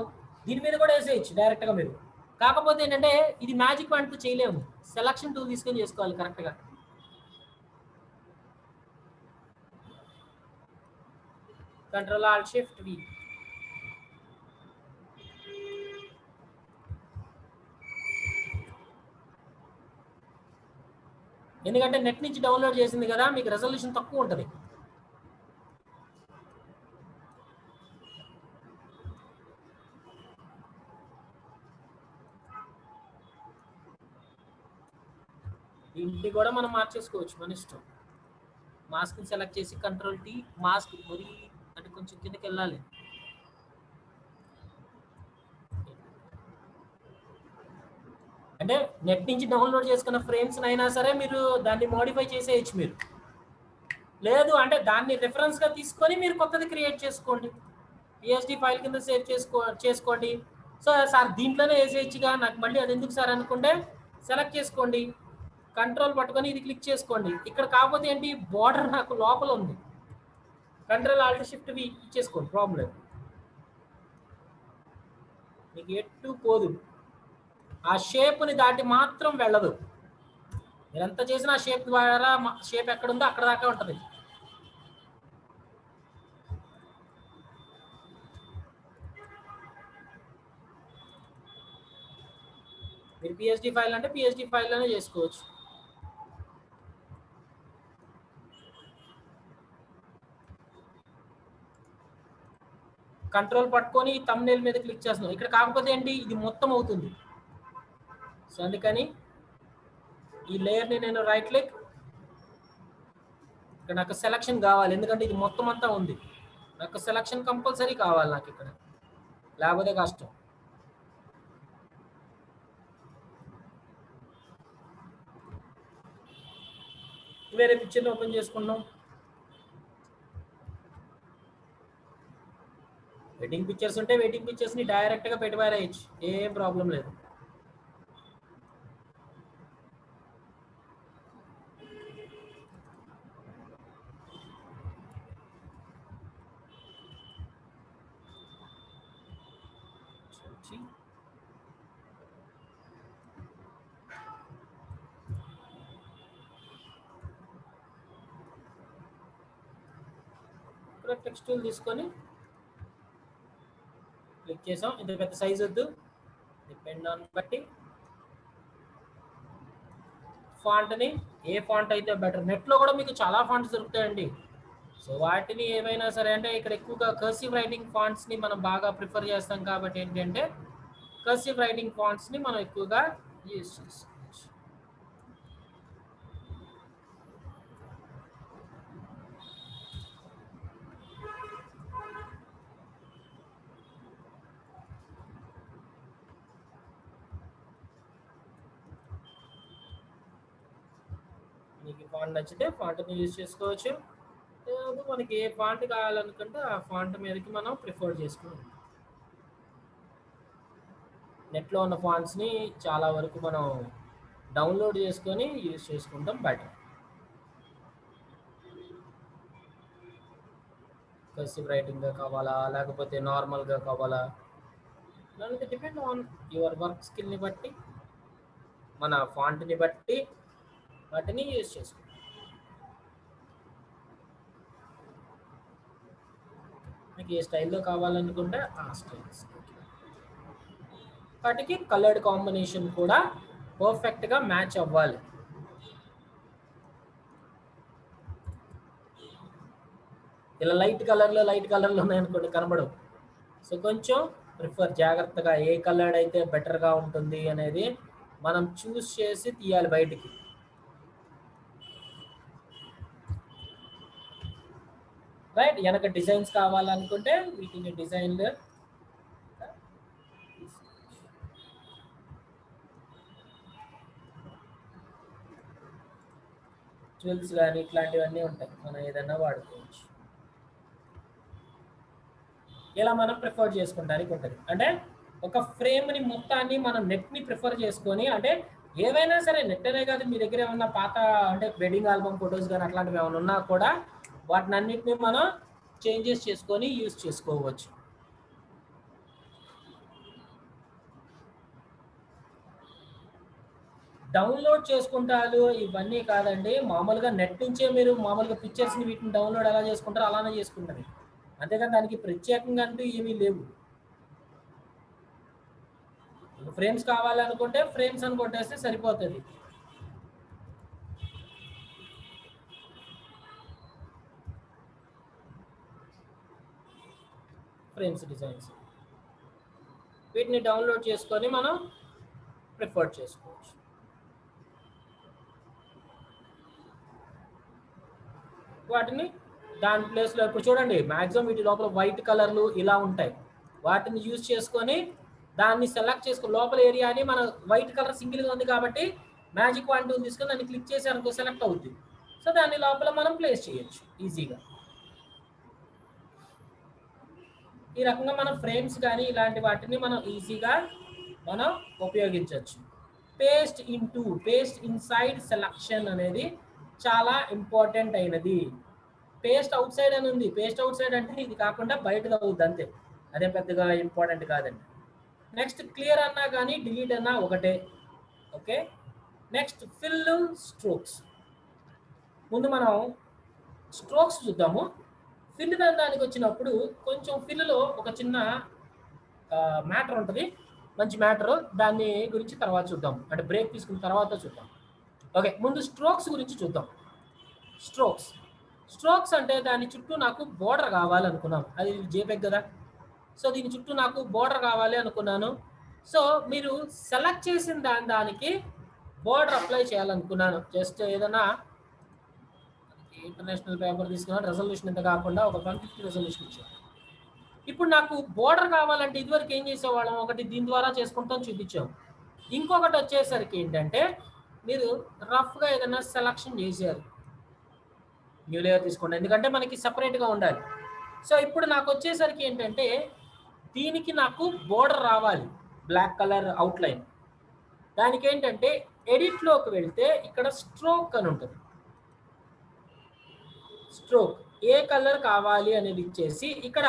దీని మీద కూడా వేసేయచ్చు డైరెక్ట్గా మీరు. కాకపోతే ఏంటంటే ఇది మ్యాజిక్ పాయింట్తో చేయలేము, సెలక్షన్ టూల్ తీసుకొని చేసుకోవాలి కరెక్ట్గా. కంట్రోల్ ఆల్ట్ షిఫ్ట్ వి. ఎందుకంటే నెట్ నుంచి డౌన్లోడ్ చేసింది కదా, మీకు రెజల్యూషన్ తక్కువ ఉంటుంది. దీన్ని కూడా మనం మార్చేసుకోవచ్చు మన ఇష్టం. మాస్క్ని సెలెక్ట్ చేసి కంట్రోల్ టీ, మాస్క్ మరి అంటే కొంచెం కిందకి వెళ్ళాలి. అంటే నెట్ నుంచి డౌన్లోడ్ చేసుకున్న ఫ్రేమ్స్ అయినా సరే మీరు దాన్ని మోడిఫై చేసేయచ్చు. మీరు లేదు అంటే దాన్ని రిఫరెన్స్గా తీసుకొని మీరు కొత్తది క్రియేట్ చేసుకోండి, పిఎస్డి ఫైల్ కింద సేవ్ చేసుకోండి. సో సార్ దీంట్లోనే వేసేయచ్చుగా, నాకు మళ్ళీ అది ఎందుకు సార్ అనుకుంటే సెలెక్ట్ చేసుకోండి, కంట్రోల్ పట్టుకొని ఇది క్లిక్ చేసుకోండి. ఇక్కడ కాకపోతే ఏంటి, బార్డర్ నాకు లోపల ఉంది, కంట్రోల్ ఆల్ట్ షిఫ్ట్ వి ఇచ్చేసుకోండి, ప్రాబ్లం మీకు ఎటు పోదు. ఆ షేప్ని దాటి మాత్రం వెళ్ళదు. మీరు ఎంత చేసినా ఆ షేప్ ద్వారా షేప్ ఎక్కడ ఉందో అక్కడ దాకా ఉంటుంది. మీరు పిఎస్డి ఫైల్ అంటే పిఎస్డి ఫైల్లోనే చేసుకోవచ్చు. కంట్రోల్ పట్టుకొని థంబ్నెయిల్ మీద క్లిక్ చేస్తున్నాం. ఇక్కడ కాకపోతే ఏంటి, ఇది మొత్తం అవుతుంది. సో అందుకని ఈ లేయర్ని నేను రైట్ క్లిక్, ఇక్కడ నాకు సెలక్షన్ కావాలి, ఎందుకంటే ఇది మొత్తం అంతా ఉంది. నాకు సెలక్షన్ కంపల్సరీ కావాలి నాకు ఇక్కడ, లేకపోతే కష్టం. వేరే పిక్చర్ని ఓపెన్ చేసుకున్నాం. వెడ్డింగ్ పిక్చర్స్ ఉంటే వెడ్డింగ్ పిక్చర్స్ని డైరెక్ట్గా పెట్టిపారేయచ్చు, ఏం ప్రాబ్లం లేదు. ఇక్కడ టెక్స్ట్ టూల్ తీసుకొని క్లిక్ చేసాం. ఇంత పెద్ద సైజ్ వద్దు, డిపెండ్ ఆన్ బట్టి ఫాంట్ని ఏ ఫాంట్ అయితే బెటర్. నెట్లో కూడా మీకు చాలా ఫాంట్స్ దొరుకుతాయండి. సో వాటిని ఏమైనా సరే, అంటే ఇక్కడ ఎక్కువగా కర్సివ్ రైటింగ్ ఫాంట్స్ని మనం బాగా ప్రిఫర్ చేస్తాం కాబట్టి ఏంటంటే కర్సివ్ రైటింగ్ ఫాంట్స్ని మనం ఎక్కువగా యూజ్ చేస్తాం. మీకు ఫాంట్ నచ్చితే ఫాంట్ని యూజ్ చేసుకోవచ్చు. లేదు మనకి ఏ ఫాంట్ కావాలనుకుంటే ఆ ఫాంట్ మీదకి మనం ప్రిఫర్ చేసుకుంటాం. నెట్లో ఉన్న ఫాంట్స్ని చాలా వరకు మనం డౌన్లోడ్ చేసుకొని యూజ్ చేసుకుంటాం బెటర్. కర్సివ్ రైటింగ్గా కావాలా లేకపోతే నార్మల్గా కావాలా, దానికి డిపెండ్ ఆన్ యువర్ వర్క్ స్కిల్ని బట్టి మన ఫాంట్ని బట్టి వాటిని యూజ్ చేసుకుంటాం. మీకు ఏ స్టైల్లో కావాలనుకుంటే ఆ స్టైల్స్, వాటికి కలర్డ్ కాంబినేషన్ కూడా పర్ఫెక్ట్గా మ్యాచ్ అవ్వాలి. ఇలా లైట్ కలర్లు ఉన్నాయనుకోండి కనబడవు. సో కొంచెం జాగ్రత్తగా ఏ కలర్ అయితే బెటర్గా ఉంటుంది అనేది మనం చూస్ చేసి తీయాలి బయటికి. రైట్, వెనక డిజైన్స్ కావాలనుకుంటే వీటిని డిజైన్లు జ్యువెల్స్ కానీ ఇట్లాంటివన్నీ ఉంటాయి, మనం ఏదైనా వాడుకోవచ్చు. ఇలా మనం ప్రిఫర్ చేసుకోవడానికి ఉంటుంది. అంటే ఒక ఫ్రేమ్ని మొత్తాన్ని మనం నెట్ని ప్రిఫర్ చేసుకొని, అంటే ఏవైనా సరే నెట్ అనే కాదు, మీ దగ్గర ఏమన్నా పాత అంటే వెడ్డింగ్ ఆల్బమ్ ఫొటోస్ కానీ అట్లాంటివి ఏమైనా ఉన్నా కూడా వాటిని అన్నిటిని మనం చేంజెస్ చేసుకొని యూజ్ చేసుకోవచ్చు. డౌన్లోడ్ చేసుకుంటారు ఇవన్నీ కాదండి, మామూలుగా నెట్ నుంచే మీరు మామూలుగా పిక్చర్స్ని వీటిని డౌన్లోడ్ ఎలా చేసుకుంటారో అలానే చేసుకుంటారు. అంతేకాని దానికి ప్రత్యేకంగా అంటూ ఏమీ లేవు. ఫ్రేమ్స్ కావాలనుకుంటే ఫ్రేమ్స్ అని కొట్టేస్తే సరిపోతుంది. ఫ్రేమ్స్ డిజైన్స్ వీటిని డౌన్లోడ్ చేసుకొని మనం ప్రిఫర్ చేసుకోవచ్చు. వాటిని దాని ప్లేస్లో ఇప్పుడు చూడండి, మ్యాక్సిమం వీటి లోపల వైట్ కలర్లు ఇలా ఉంటాయి, వాటిని యూజ్ చేసుకొని దాన్ని సెలెక్ట్ చేసుకుని లోపల ఏరియాని మన వైట్ కలర్ సింగిల్గా ఉంది కాబట్టి మ్యాజిక్ వన్ టూల్ తీసుకొని దాన్ని క్లిక్ చేసారనుకో సెలెక్ట్ అవుతుంది. సో దాని లోపల మనం ప్లేస్ చేయొచ్చు ఈజీగా. ఈ రకంగా మనం ఫ్రేమ్స్ కానీ ఇలాంటి వాటిని మనం ఈజీగా మనం ఉపయోగించవచ్చు. పేస్ట్ ఇన్సైడ్ సెలక్షన్ అనేది చాలా ఇంపార్టెంట్ అయినది. పేస్ట్ అవుట్ సైడ్ అని ఉంది, పేస్ట్ అవుట్ సైడ్ అంటే ఇది కాకుండా బయటది అవుద్ది అంతే, అదే పెద్దగా ఇంపార్టెంట్ కాదండి. నెక్స్ట్ క్లియర్ అన్నా కానీ డిలీట్ అన్నా ఒకటే. Okay, next fill strokes. ముందు మనం స్ట్రోక్స్ చూద్దాము. ఫిల్ దానికి వచ్చినప్పుడు కొంచెం ఫిల్లో ఒక చిన్న మ్యాటర్ ఉంటుంది, మంచి మ్యాటర్, దాన్ని గురించి తర్వాత చూద్దాం, అంటే బ్రేక్ తీసుకున్న తర్వాత చూద్దాం. ఓకే, ముందు స్ట్రోక్స్ గురించి చూద్దాం. స్ట్రోక్స్ అంటే దాని చుట్టూ నాకు బోర్డర్ కావాలి అనుకున్నాం, అది జేపెగ్ కదా. సో దీని చుట్టూ నాకు బోర్డర్ కావాలి అనుకున్నాను. సో మీరు సెలెక్ట్ చేసిన దానికి బోర్డర్ అప్లై చేయాలనుకున్నాను. జస్ట్ ఏదైనా ఇంటర్నేషనల్ పేపర్ తీసుకున్నాను, రెజల్యూషన్ ఇంత కాకుండా ఒక 150 రెజల్యూషన్ ఇచ్చాను. ఇప్పుడు నాకు బోర్డర్ కావాలంటే ఇదివరకు ఏం చేసేవాళ్ళం, ఒకటి దీని ద్వారా చేసుకుంటాం చూపించాం, ఇంకొకటి వచ్చేసరికి ఏంటంటే మీరు రఫ్గా ఏదైనా సెలక్షన్ చేశారు, న్యూ లేయర్ తీసుకోండి, ఎందుకంటే మనకి సపరేట్గా ఉండాలి. సో ఇప్పుడు నాకు వచ్చేసరికి ఏంటంటే దీనికి నాకు బోర్డర్ రావాలి, బ్లాక్ కలర్ అవుట్లైన్. దానికి ఏంటంటే ఎడిట్లోకి వెళ్తే ఇక్కడ స్ట్రోక్ అని ఉంటుంది. స్ట్రోక్ ఏ కలర్ కావాలి అనేది ఇచ్చేసి ఇక్కడ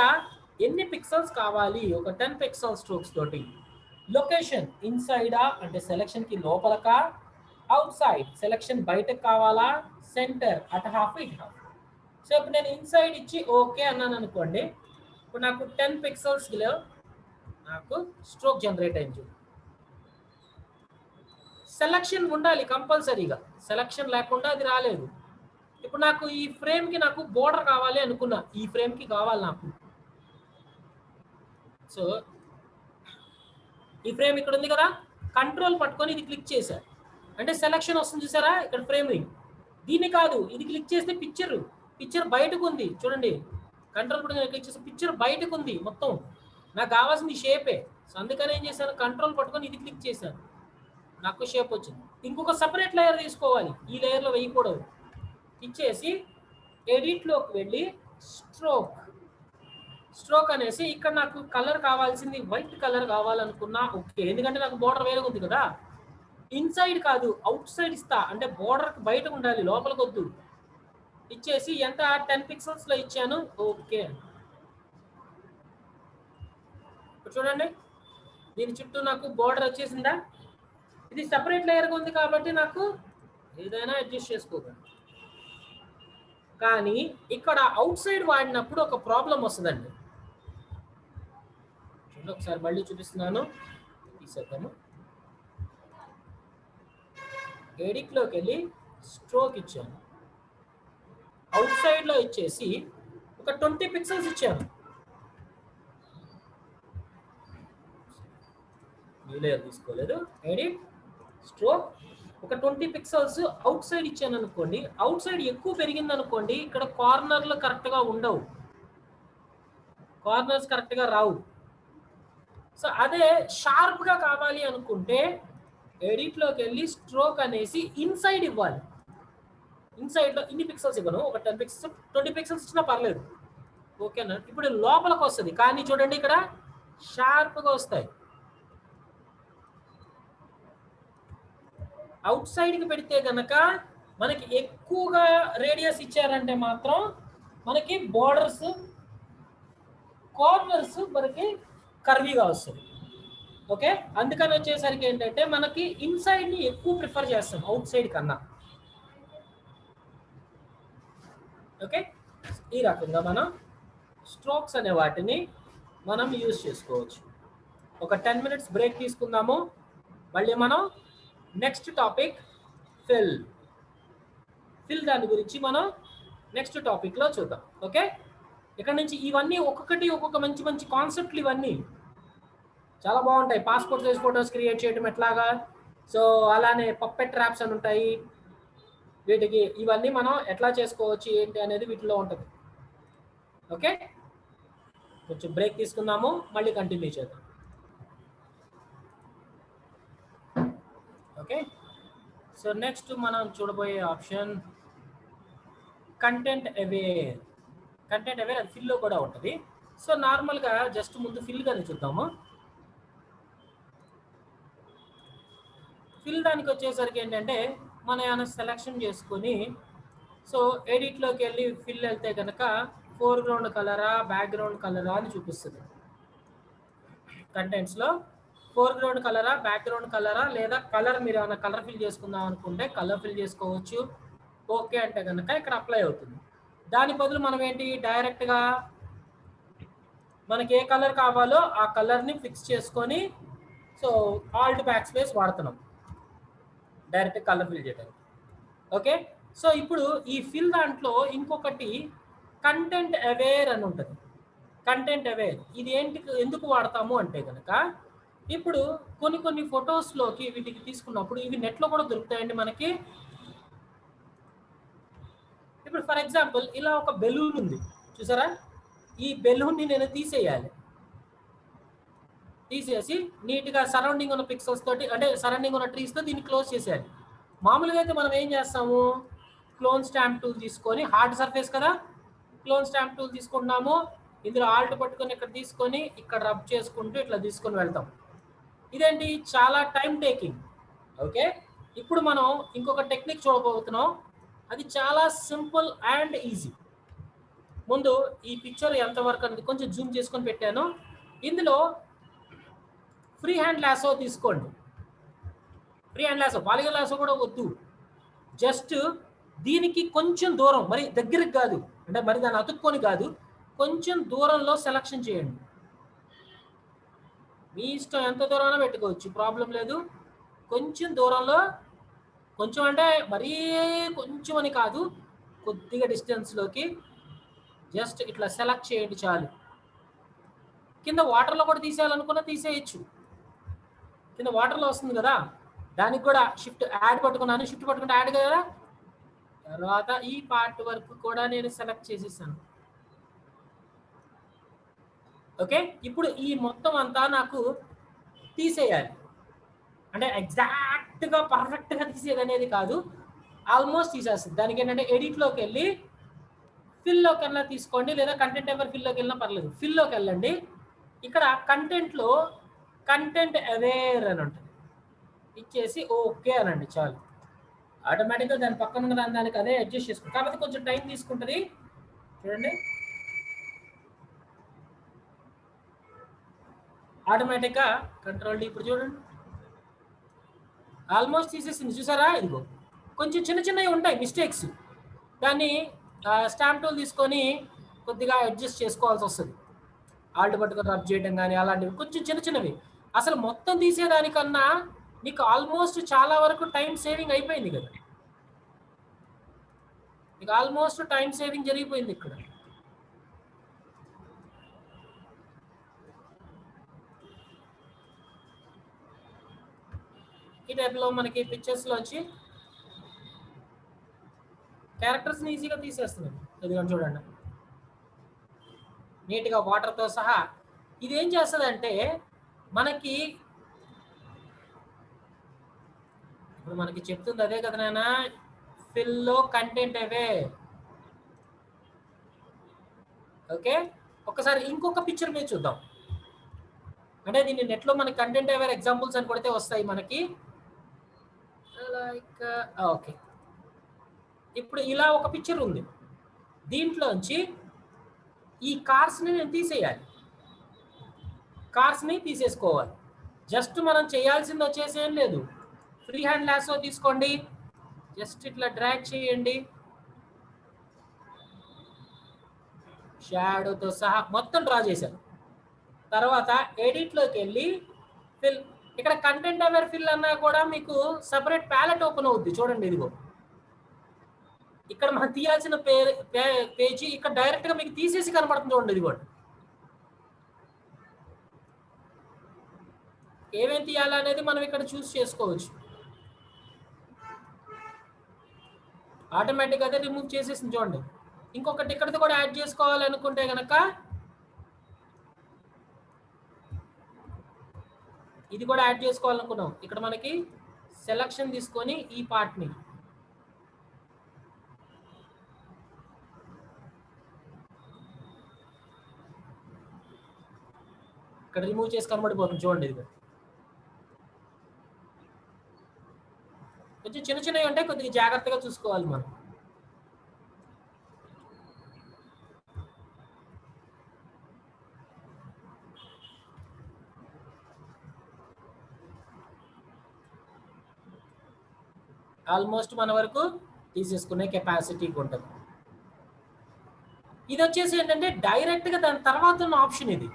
ఎన్ని పిక్సెల్స్ కావాలి, ఒక 10 పిక్సెల్ స్ట్రోక్స్ తోటి. లొకేషన్ ఇన్సైడా అంటే సెలక్షన్కి లోపలకా, అవుట్ సైడ్ సెలక్షన్ బయటకు కావాలా, సెంటర్ అటు హాఫ్ ఇటు హాఫ్. సో ఇప్పుడు నేను ఇన్సైడ్ ఇచ్చి ఓకే అన్నాను అనుకోండి, ఇప్పుడు నాకు 10 పిక్సెల్స్లో నాకు స్ట్రోక్ జనరేట్ అయింది. సెలక్షన్ ఉండాలి కంపల్సరీగా, సెలక్షన్ లేకుండా అది రాలేదు. ఇప్పుడు నాకు ఈ ఫ్రేమ్కి నాకు బోర్డర్ కావాలి అనుకున్నా, ఈ ఫ్రేమ్కి కావాలి నాకు. సో ఈ ఫ్రేమ్ ఇక్కడ ఉంది కదా, కంట్రోల్ పట్టుకొని ఇది క్లిక్ చేశారు అంటే సెలక్షన్ వస్తుంది చూసారా, ఇక్కడ ఫ్రేమింగ్. దీన్ని కాదు, ఇది క్లిక్ చేస్తే పిక్చర్ బయటకు ఉంది చూడండి, కంట్రోల్ పట్టుకొని క్లిక్ చేస్తే పిక్చర్ బయటకు ఉంది మొత్తం, నాకు కావాల్సింది షేపే. సో అందుకని ఏం చేశాను, కంట్రోల్ పట్టుకొని ఇది క్లిక్ చేశాను, నాకు షేప్ వచ్చింది. ఇంకొక సపరేట్ లేయర్ తీసుకోవాలి, ఈ లేయర్లో వేయకూడదు. ఇచ్చేసి ఎడిట్లోకి వెళ్ళి స్ట్రోక్ అనేసి ఇక్కడ నాకు కలర్ కావాల్సింది వైట్ కలర్ కావాలనుకున్నా ఓకే, ఎందుకంటే నాకు బోర్డర్ వేరే ఉంది కదా. ఇన్సైడ్ కాదు అవుట్ సైడ్ ఇస్తా, అంటే బోర్డర్కి బయట ఉండాలి, లోపలికి వద్దు. ఇచ్చేసి ఎంత 10 పిక్సెల్స్లో ఇచ్చాను ఓకే. ఇప్పుడు చూడండి దీని చుట్టూ నాకు బోర్డర్ వచ్చేసిందా. ఇది సపరేట్ లేయర్గా ఉంది కాబట్టి నాకు ఏదైనా అడ్జస్ట్ చేసుకోగలను. కానీ ఇక్కడ అవుట్ సైడ్ వాడినప్పుడు ఒక ప్రాబ్లం వస్తుందండి. ఒకసారి మళ్ళీ చూపిస్తున్నాను, తీసేద్దాము. ఎడిట్లోకి వెళ్ళి స్ట్రోక్ ఇచ్చాను, అవుట్ సైడ్లో ఇచ్చేసి ఒక 20 పిక్సెల్స్ ఇచ్చాను. లేయర్ తీసుకోలేదు, ఎడిట్ స్ట్రోక్ ఒక 20 పిక్సెల్స్ అవుట్ సైడ్ ఇచ్చాను అనుకోండి. అవుట్ సైడ్ ఎక్కువ పెరిగింది అనుకోండి, ఇక్కడ కార్నర్లు కరెక్ట్గా ఉండవు, కార్నర్స్ కరెక్ట్గా రావు. సో అదే షార్ప్గా కావాలి అనుకుంటే ఎడిట్లోకి వెళ్ళి స్ట్రోక్ అనేసి ఇన్సైడ్ ఇవ్వాలి. ఇన్సైడ్లో ఇన్ని పిక్సెల్స్ ఇవ్వను, ఒక 10 పిక్సెల్స్ 20 పిక్సెల్స్ ఇచ్చినా పర్లేదు, ఓకేనా. ఇప్పుడు లోపలికి వస్తుంది, కానీ చూడండి ఇక్కడ షార్ప్గా వస్తాయి. అవుట్ సైడ్కి పెడితే కనుక మనకి ఎక్కువగా రేడియస్ ఇచ్చారంటే మాత్రం మనకి బోర్డర్స్ కార్నర్స్ మనకి కర్వీగా వస్తుంది. ఓకే, అందుకని వచ్చేసరికి ఏంటంటే మనకి ఇన్సైడ్ని ఎక్కువ ప్రిఫర్ చేస్తాం అవుట్ సైడ్ కన్నా. ఓకే, ఈ రకంగా మనం స్ట్రోక్స్ అనే వాటిని మనం యూజ్ చేసుకోవచ్చు. ఒక 10 మినిట్స్ బ్రేక్ తీసుకుందాము, మళ్ళీ మనం నెక్స్ట్ టాపిక్ ఫిల్ దాని గురించి మనం నెక్స్ట్ టాపిక్లో చూద్దాం. ఓకే, ఇక్కడ నుంచి ఇవన్నీ ఒక్కొక్కటి ఒక్కొక్క మంచి మంచి కాన్సెప్ట్లు, ఇవన్నీ చాలా బాగుంటాయి. పాస్పోర్ట్ సైజ్ ఫోటోస్ క్రియేట్ చేయడం ఎట్లాగా, సో అలానే పప్పెట్ ట్రాప్స్ అని ఉంటాయి, వీటికి ఇవన్నీ మనం ఎట్లా చేసుకోవచ్చు ఏంటి అనేది వీటిలో ఉంటుంది. ఓకే, కొంచెం బ్రేక్ తీసుకుందాము, మళ్ళీ కంటిన్యూ చేద్దాం. ఓకే, సో నెక్స్ట్ మనం చూడబోయే option content aware. Content aware అది ఫిల్లో కూడా ఉంటుంది. సో నార్మల్గా జస్ట్ ముందు ఫిల్ కానీ చూద్దాము. ఫిల్ దానికి వచ్చేసరికి ఏంటంటే మనం ఏమైనా సెలెక్షన్ చేసుకొని, సో ఎడిట్లోకి వెళ్ళి ఫిల్ వెళ్తే కనుక ఫోర్గ్రౌండ్ కలరా బ్యాక్గ్రౌండ్ కలరా అని చూపిస్తుంది. కంటెంట్స్లో ఫోర్గ్రౌండ్ కలరా బ్యాక్గ్రౌండ్ కలరా, లేదా కలర్ మీరు ఏమైనా కలర్ ఫిల్ చేసుకుందాం అనుకుంటే కలర్ ఫిల్ చేసుకోవచ్చు. ఓకే అంటే కనుక ఇక్కడ అప్లై అవుతుంది. దాని బదులు మనం ఏంటి డైరెక్ట్గా మనకి ఏ కలర్ కావాలో ఆ కలర్ని ఫిక్స్ చేసుకొని, సో ఆల్ట్ బ్యాక్ స్పేస్ వాడుతున్నాం డైరెక్ట్ కలర్ ఫిల్ చేయడానికి. ఓకే, సో ఇప్పుడు ఈ ఫిల్ దాంట్లో ఇంకొకటి కంటెంట్ అవేర్ అని ఉంటుంది. కంటెంట్ అవేర్ ఇది ఏంటి, ఎందుకు వాడతాము అంటే కనుక ఇప్పుడు కొన్ని ఫొటోస్లోకి వీటికి తీసుకున్నప్పుడు ఇవి నెట్లో కూడా దొరుకుతాయండి మనకి. ఇప్పుడు ఫర్ ఎగ్జాంపుల్ ఇలా ఒక బెలూన్ ఉంది చూసారా, ఈ బెలూన్ని నేను తీసేయాలి, తీసేసి నీట్గా సరౌండింగ్ ఉన్న పిక్సెల్స్ తోటి, అంటే సరౌండింగ్ ఉన్న ట్రీస్తో దీన్ని క్లోజ్ చేసేయాలి. మామూలుగా అయితే మనం ఏం చేస్తాము, క్లోన్ స్టాంప్ టూల్ తీసుకొని, హార్డ్ సర్ఫేస్ కదా, క్లోన్ స్టాంప్ టూల్ తీసుకుంటున్నాము, ఇందులో ఆల్ట్ పట్టుకొని ఇక్కడ తీసుకొని ఇక్కడ రబ్ చేసుకుంటూ ఇట్లా తీసుకొని వెళ్తాం. ఇదేంటి చాలా టైం టేకింగ్. ఓకే, ఇప్పుడు మనం ఇంకొక టెక్నిక్ చూడబోతున్నాం, అది చాలా సింపుల్ అండ్ ఈజీ. ముందు ఈ పిక్చర్ ఎంతవరకు అనేది కొంచెం జూమ్ చేసుకొని పెట్టాను. ఇందులో ఫ్రీ హ్యాండ్ లాసో తీసుకోండి. Free hand lasso, polygon lasso కూడా వద్దు, జస్ట్ దీనికి కొంచెం దూరం, మరి దగ్గరికి కాదు, అంటే మరి దాన్ని అతుక్కొని కాదు, కొంచెం దూరంలో సెలక్షన్ చేయండి. మీ ఇష్టం, ఎంత దూరమైనా పెట్టుకోవచ్చు, ప్రాబ్లం లేదు. కొంచెం దూరంలో, కొంచెం అంటే మరీ కొంచెం అని కాదు, కొద్దిగా డిస్టెన్స్లోకి జస్ట్ ఇట్లా సెలెక్ట్ చేయండి చాలు. కింద వాటర్లో కూడా తీసేయాలనుకున్నా తీసేయచ్చు, కింద వాటర్లో వస్తుంది కదా, దానికి కూడా షిఫ్ట్ యాడ్ పట్టుకున్నాను, షిఫ్ట్ పట్టుకుంటే యాడ్ కదా. తర్వాత ఈ పార్ట్ వరకు కూడా నేను సెలెక్ట్ చేసేసాను. ఓకే, ఇప్పుడు ఈ మొత్తం అంతా నాకు తీసేయాలి, అంటే ఎగ్జాక్ట్గా పర్ఫెక్ట్గా తీసేది అనేది కాదు, ఆల్మోస్ట్ తీసేస్తుంది. దానికి ఏంటంటే ఎడిట్లోకి వెళ్ళి ఫిల్లోకి వెళ్ళినా తీసుకోండి, లేదా కంటెంట్ ఎవర్ ఫిల్లోకి వెళ్ళినా పర్లేదు, ఫిల్లోకి వెళ్ళండి. ఇక్కడ కంటెంట్లో కంటెంట్ అవేర్ అని ఉంటుంది, ఇచ్చేసి ఓకే అనండి చాలు. ఆటోమేటిక్గా దాని పక్కన ఉన్న దానికి అదే అడ్జస్ట్ చేసుకోండి, కాబట్టి కొంచెం టైం తీసుకుంటుంది. చూడండి ఆటోమేటిక్గా కంట్రోల్, ఇప్పుడు చూడండి ఆల్మోస్ట్ తీసేసింది చూసారా. ఇదిగో కొంచెం చిన్న చిన్నవి ఉంటాయి మిస్టేక్స్, దాన్ని స్టాంప్ టూల్ తీసుకొని కొద్దిగా అడ్జస్ట్ చేసుకోవాల్సి వస్తుంది, ఆల్ట్ పట్టుకొని రబ్ చేయడం కానీ అలాంటివి కొంచెం చిన్న చిన్నవి. అసలు మొత్తం తీసేదానికన్నా మీకు ఆల్మోస్ట్ చాలా వరకు టైం సేవింగ్ అయిపోయింది కదా, మీకు ఆల్మోస్ట్ టైం సేవింగ్ జరిగిపోయింది ఇక్కడ. ఈ టైప్లో మనకి పిక్చర్స్లోంచి క్యారెక్టర్స్ని ఈజీగా తీసేస్తున్నాం. ఇదిగోండి చూడండి, నీట్గా వాటర్తో సహా. ఇది ఏం చేస్తుందంటే మనకి ఇప్పుడు మనకి చెప్తుంది అదే కదా నాన్న, ఫిల్లో కంటెంట్ అవే. ఓకే, ఒక్కసారి ఇంకొక పిక్చర్ మీద చూద్దాం. అంటే దీన్ని నెట్లో మనకి కంటెంట్ అవేర్ ఎగ్జాంపుల్స్ అని కొడితే వస్తాయి మనకి. లైక్ ఓకే, ఇప్పుడు ఇలా ఒక పిక్చర్ ఉంది, దీంట్లోంచి ఈ కార్స్ని నేను తీసేయాలి, కార్స్ని తీసేసుకోవాలి. జస్ట్ మనం చేయాల్సింది వచ్చేసి ఏం లేదు, ఫ్రీ హ్యాండ్ లాసో తీసుకోండి, జస్ట్ ఇట్లా డ్రాగ్ చేయండి, షాడోతో సహా మొత్తం డ్రా చేశాను. తర్వాత ఎడిట్లోకి వెళ్ళి ఫిల్, ఇక్కడ కంటెంట్ అవేర్ ఫిల్ అన్నా కూడా మీకు సపరేట్ ప్యాలెట్ ఓపెన్ అవుద్ది. చూడండి ఇదిగో, ఇక్కడ మనం తీయాల్సిన పేజీ ఇక్కడ డైరెక్ట్గా మీకు తీసేసి కనబడుతుంది. చూడండి ఇది కూడా ఏమేమి తీయాలనేది మనం ఇక్కడ చూస్ చేసుకోవచ్చు. ఆటోమేటిక్గా అదే రిమూవ్ చేసేసింది. చూడండి, ఇంకొకటి ఇక్కడితో కూడా యాడ్ చేసుకోవాలనుకుంటే కనుక ఇది కూడా యాడ్ చేసుకోవాలనుకున్నాం. ఇక్కడ మనకి సెలక్షన్ తీసుకొని ఈ పార్ట్ని ఇక్కడ రిమూవ్ చేసి కనబడిపోతుంది. చూడండి ఇది కొంచెం చిన్న చిన్నవి ఉంటాయి, కొద్దిగా జాగ్రత్తగా చూసుకోవాలి మనం. ఆల్మోస్ట్ మన వరకు తీసేసుకునే కెపాసిటీ ఉంటుంది. ఇది వచ్చేసి ఏంటంటే డైరెక్ట్గా దాని తర్వాత ఉన్న ఆప్షన్ ఇది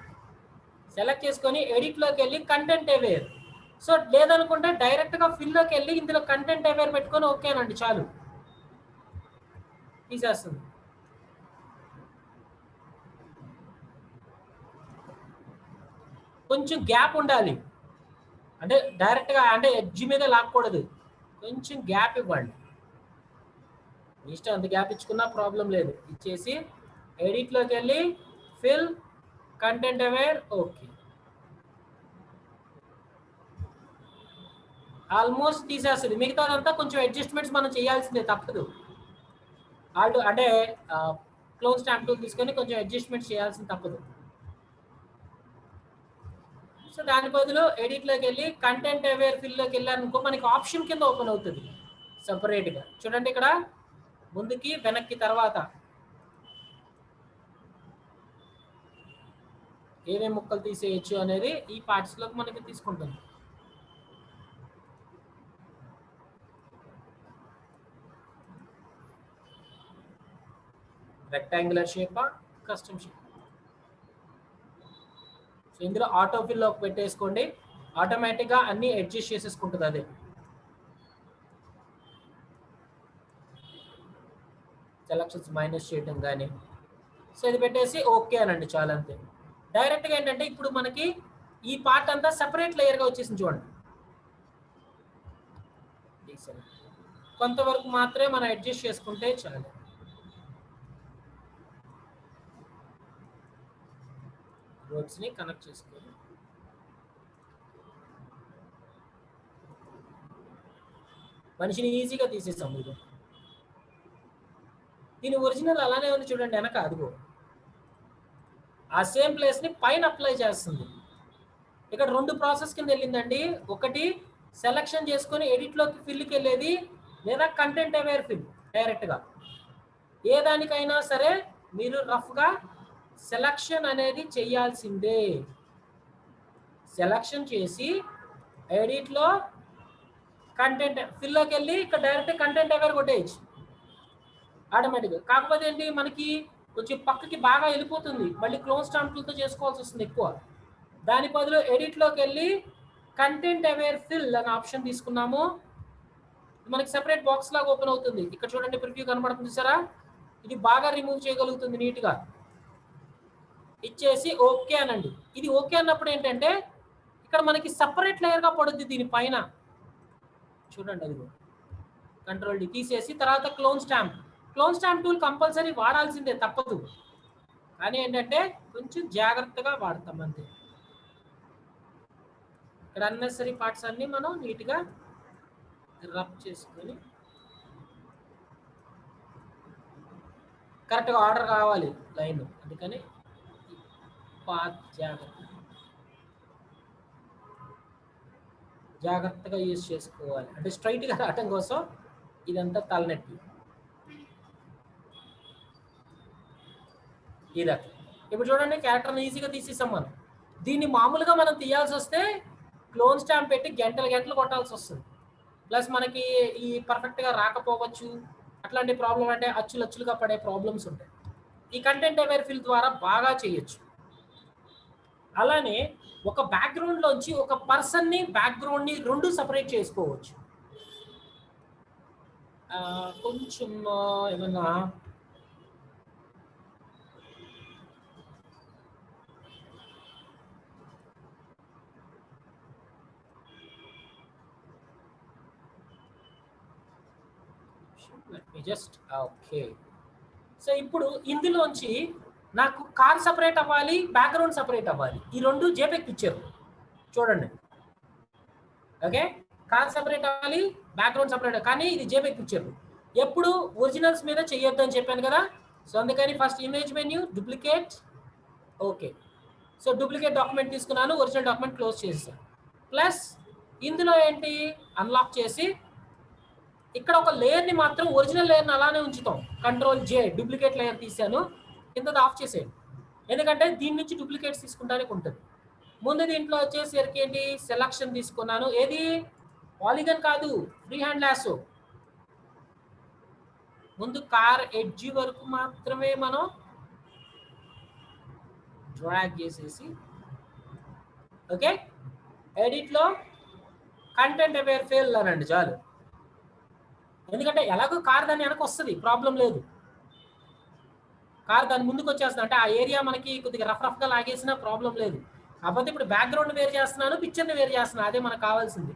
సెలెక్ట్ చేసుకొని ఎడిట్లోకి వెళ్ళి కంటెంట్ అవేర్. సో లేదనుకుంటే డైరెక్ట్గా ఫిల్లోకి వెళ్ళి ఇందులో కంటెంట్ అవేర్ పెట్టుకొని ఓకేనండి చాలు, తీసేస్తుంది. కొంచెం గ్యాప్ ఉండాలి, అంటే డైరెక్ట్గా అంటే ఎడ్జ్ మీద లాక్కూడదు, కొంచెం గ్యాప్ ఇవ్వండి. ఇష్టం అంత గ్యాప్ ఇచ్చుకున్నా ప్రాబ్లం లేదు. ఇచ్చేసి ఎడిట్లోకి వెళ్ళి fill content aware okay, almost తీసేస్తుంది. మిగతాదంతా కొంచెం అడ్జస్ట్మెంట్స్ మనం చేయాల్సిందే, తప్పదు. అంటే క్లోజ్ స్టాంప్ టూల్ తీసుకొని కొంచెం అడ్జస్ట్మెంట్స్ చేయాల్సింది తప్పదు. సో దాని బదులు ఎడిట్లోకి వెళ్ళి కంటెంట్ అవేర్ ఫిల్లోకి వెళ్ళారనుకో మనకి ఆప్షన్ కింద ఓపెన్ అవుతుంది సపరేట్గా. చూడండి ఇక్కడ ముందుకి వెనక్కి తర్వాత ఏమేమి ముక్కలు తీసేయచ్చు అనేది ఈ పార్ట్స్లోకి మనకి తీసుకుంటుంది. రెక్టాంగులర్ షేపా, కస్టమ్ షేప్. సో ఇందులో ఆటో ఫిల్లోకి పెట్టేసుకోండి, ఆటోమేటిక్గా అన్నీ అడ్జస్ట్ చేసేసుకుంటుంది అదే. సెలక్షన్స్ మైనస్ చేయడం కానీ. సో ఇది పెట్టేసి ఓకే అనండి, చాలా అంతే. డైరెక్ట్గా ఏంటంటే ఇప్పుడు మనకి ఈ పార్ట్ అంతా సెపరేట్ లేయర్గా వచ్చేసింది. చూడండి కొంతవరకు మాత్రమే మనం అడ్జస్ట్ చేసుకుంటే చాలు. రోడ్స్ని కనెక్ట్ చేసుకోవాలి. మనిషిని ఈజీగా తీసేసాం. ఇది దీని ఒరిజినల్ అలానే ఉంది చూడండి వెనక, అదిగో ఆ సేమ్ ప్లేస్ని పైన అప్లై చేస్తుంది. ఇక్కడ రెండు ప్రాసెస్ కింద వెళ్ళిందండి. ఒకటి సెలక్షన్ చేసుకొని ఎడిట్లోకి ఫిల్కి వెళ్ళేది, లేదా కంటెంట్ అవేర్ ఫిల్ డైరెక్ట్గా. ఏ దానికైనా సరే మీరు రఫ్గా సెలక్షన్ అనేది చేయాల్సిందే. సెలక్షన్ చేసి ఎడిట్లో కంటెంట్ ఫిల్లోకి వెళ్ళి ఇక్కడ డైరెక్ట్ కంటెంట్ అవేర్ కొట్టేయచ్చు ఆటోమేటిక్గా. కాకపోతే ఏంటి మనకి కొంచెం పక్కకి బాగా వెళ్ళిపోతుంది, మళ్ళీ క్లోజ్ స్టాంపులతో చేసుకోవాల్సి వస్తుంది ఎక్కువ. దాని బదులు ఎడిట్లోకి వెళ్ళి కంటెంట్ అవేర్ ఫిల్ అనే ఆప్షన్ తీసుకున్నాము. మనకి సెపరేట్ బాక్స్ లాగా ఓపెన్ అవుతుంది. ఇక్కడ చూడండి ప్రివ్యూ కనబడుతుంది చూసారా, ఇది బాగా రిమూవ్ చేయగలుగుతుంది నీట్గా. ఇచ్చేసి ఓకే అనండి. ఇది ఓకే అన్నప్పుడు ఏంటంటే ఇక్కడ మనకి సపరేట్ లేయర్గా పడుద్ది దీనిపైన చూడండి. అది కంట్రోల్ డి తీసేసి తర్వాత క్లోన్ స్టాంప్ టూల్ కంపల్సరీ వాడాల్సిందే, తప్పదు. కానీ ఏంటంటే కొంచెం జాగ్రత్తగా వాడతాం అంతే. ఇక్కడ అన్నెసరీ పార్ట్స్ అన్ని మనం నీట్గా రబ్ చేసుకొని కరెక్ట్గా ఆర్డర్ కావాలి లైన్, అందుకని పాత్ జాగ్రత్తగా యూజ్ చేసుకోవాలి. అంటే స్ట్రైట్గా రావటం కోసం ఇదంతా తలనొప్పి. ఇదా ఇప్పుడు చూడండి క్యారెక్టర్ని ఈజీగా తీసేసాం మనం. దీన్ని మామూలుగా మనం తీయాల్సి వస్తే క్లోన్ స్టాంప్ పెట్టి గంటలు కొట్టాల్సి వస్తుంది. ప్లస్ మనకి ఈ పర్ఫెక్ట్గా రాకపోవచ్చు, అట్లాంటి ప్రాబ్లం అంటే అచ్చులుగా పడే ప్రాబ్లమ్స్ ఉంటాయి. ఈ కంటెంట్ అవేర్ ఫిల్ ద్వారా బాగా చేయొచ్చు. అలానే ఒక బ్యాక్గ్రౌండ్లోంచి ఒక పర్సన్ని బ్యాక్గ్రౌండ్ని రెండు సపరేట్ చేసుకోవచ్చు. కొంచెం ఏమన్నా జస్ట్ ఓకే. సో ఇప్పుడు ఇందులోంచి నాకు కార్ సపరేట్ అవ్వాలి, బ్యాక్గ్రౌండ్ సపరేట్ అవ్వాలి. ఈ రెండు జేపెక్ పిక్చర్ చూడండి. ఓకే, కార్ సపరేట్ అవ్వాలి, బ్యాక్గ్రౌండ్ సపరేట్, కానీ ఇది జేపెక్ పిక్చర్. ఎప్పుడు ఒరిజినల్స్ మీద చేయొద్దు అని చెప్పాను కదా. సో అందుకని first image menu, duplicate. Okay, so duplicate document తీసుకున్నాను, ఒరిజినల్ డాక్యుమెంట్ క్లోజ్ చేసేసాను. ప్లస్ ఇందులో ఏంటి అన్లాక్ చేసి ఇక్కడ ఒక లేయర్ని మాత్రం ఒరిజినల్ లేయర్ని అలానే ఉంచుతాం. కంట్రోల్ జే డూప్లికేట్ లేయర్ తీసాను, కింద ఆఫ్ చేసేయండి. ఎందుకంటే దీని నుంచి డూప్లికేట్స్ తీసుకుంటానికి ఉంటుంది. ముందు దీంట్లో వచ్చేసరికి ఏంటి సెలక్షన్ తీసుకున్నాను. ఏది పాలిగన్ కాదు, ఫ్రీ హ్యాండ్ లాసో. ముందు కార్ ఎడ్జ్ వరకు మాత్రమే మనం డ్రాగ్ చేసేసి ఓకే, ఎడిట్లో కంటెంట్ అవేర్ ఫెయిల్ అనండి చాలు. ఎందుకంటే ఎలాగో కార్ దాన్ని వెనక వస్తుంది, ప్రాబ్లం లేదు. కార్ దాని ముందుకు వచ్చేస్తుంది అంటే ఆ ఏరియా మనకి కొద్దిగా రఫ్గా లాగేసినా ప్రాబ్లం లేదు. కాకపోతే ఇప్పుడు బ్యాక్గ్రౌండ్ వేరు చేస్తున్నాను, పిక్చర్ని వేరు చేస్తున్నాను, అదే మనకు కావాల్సింది.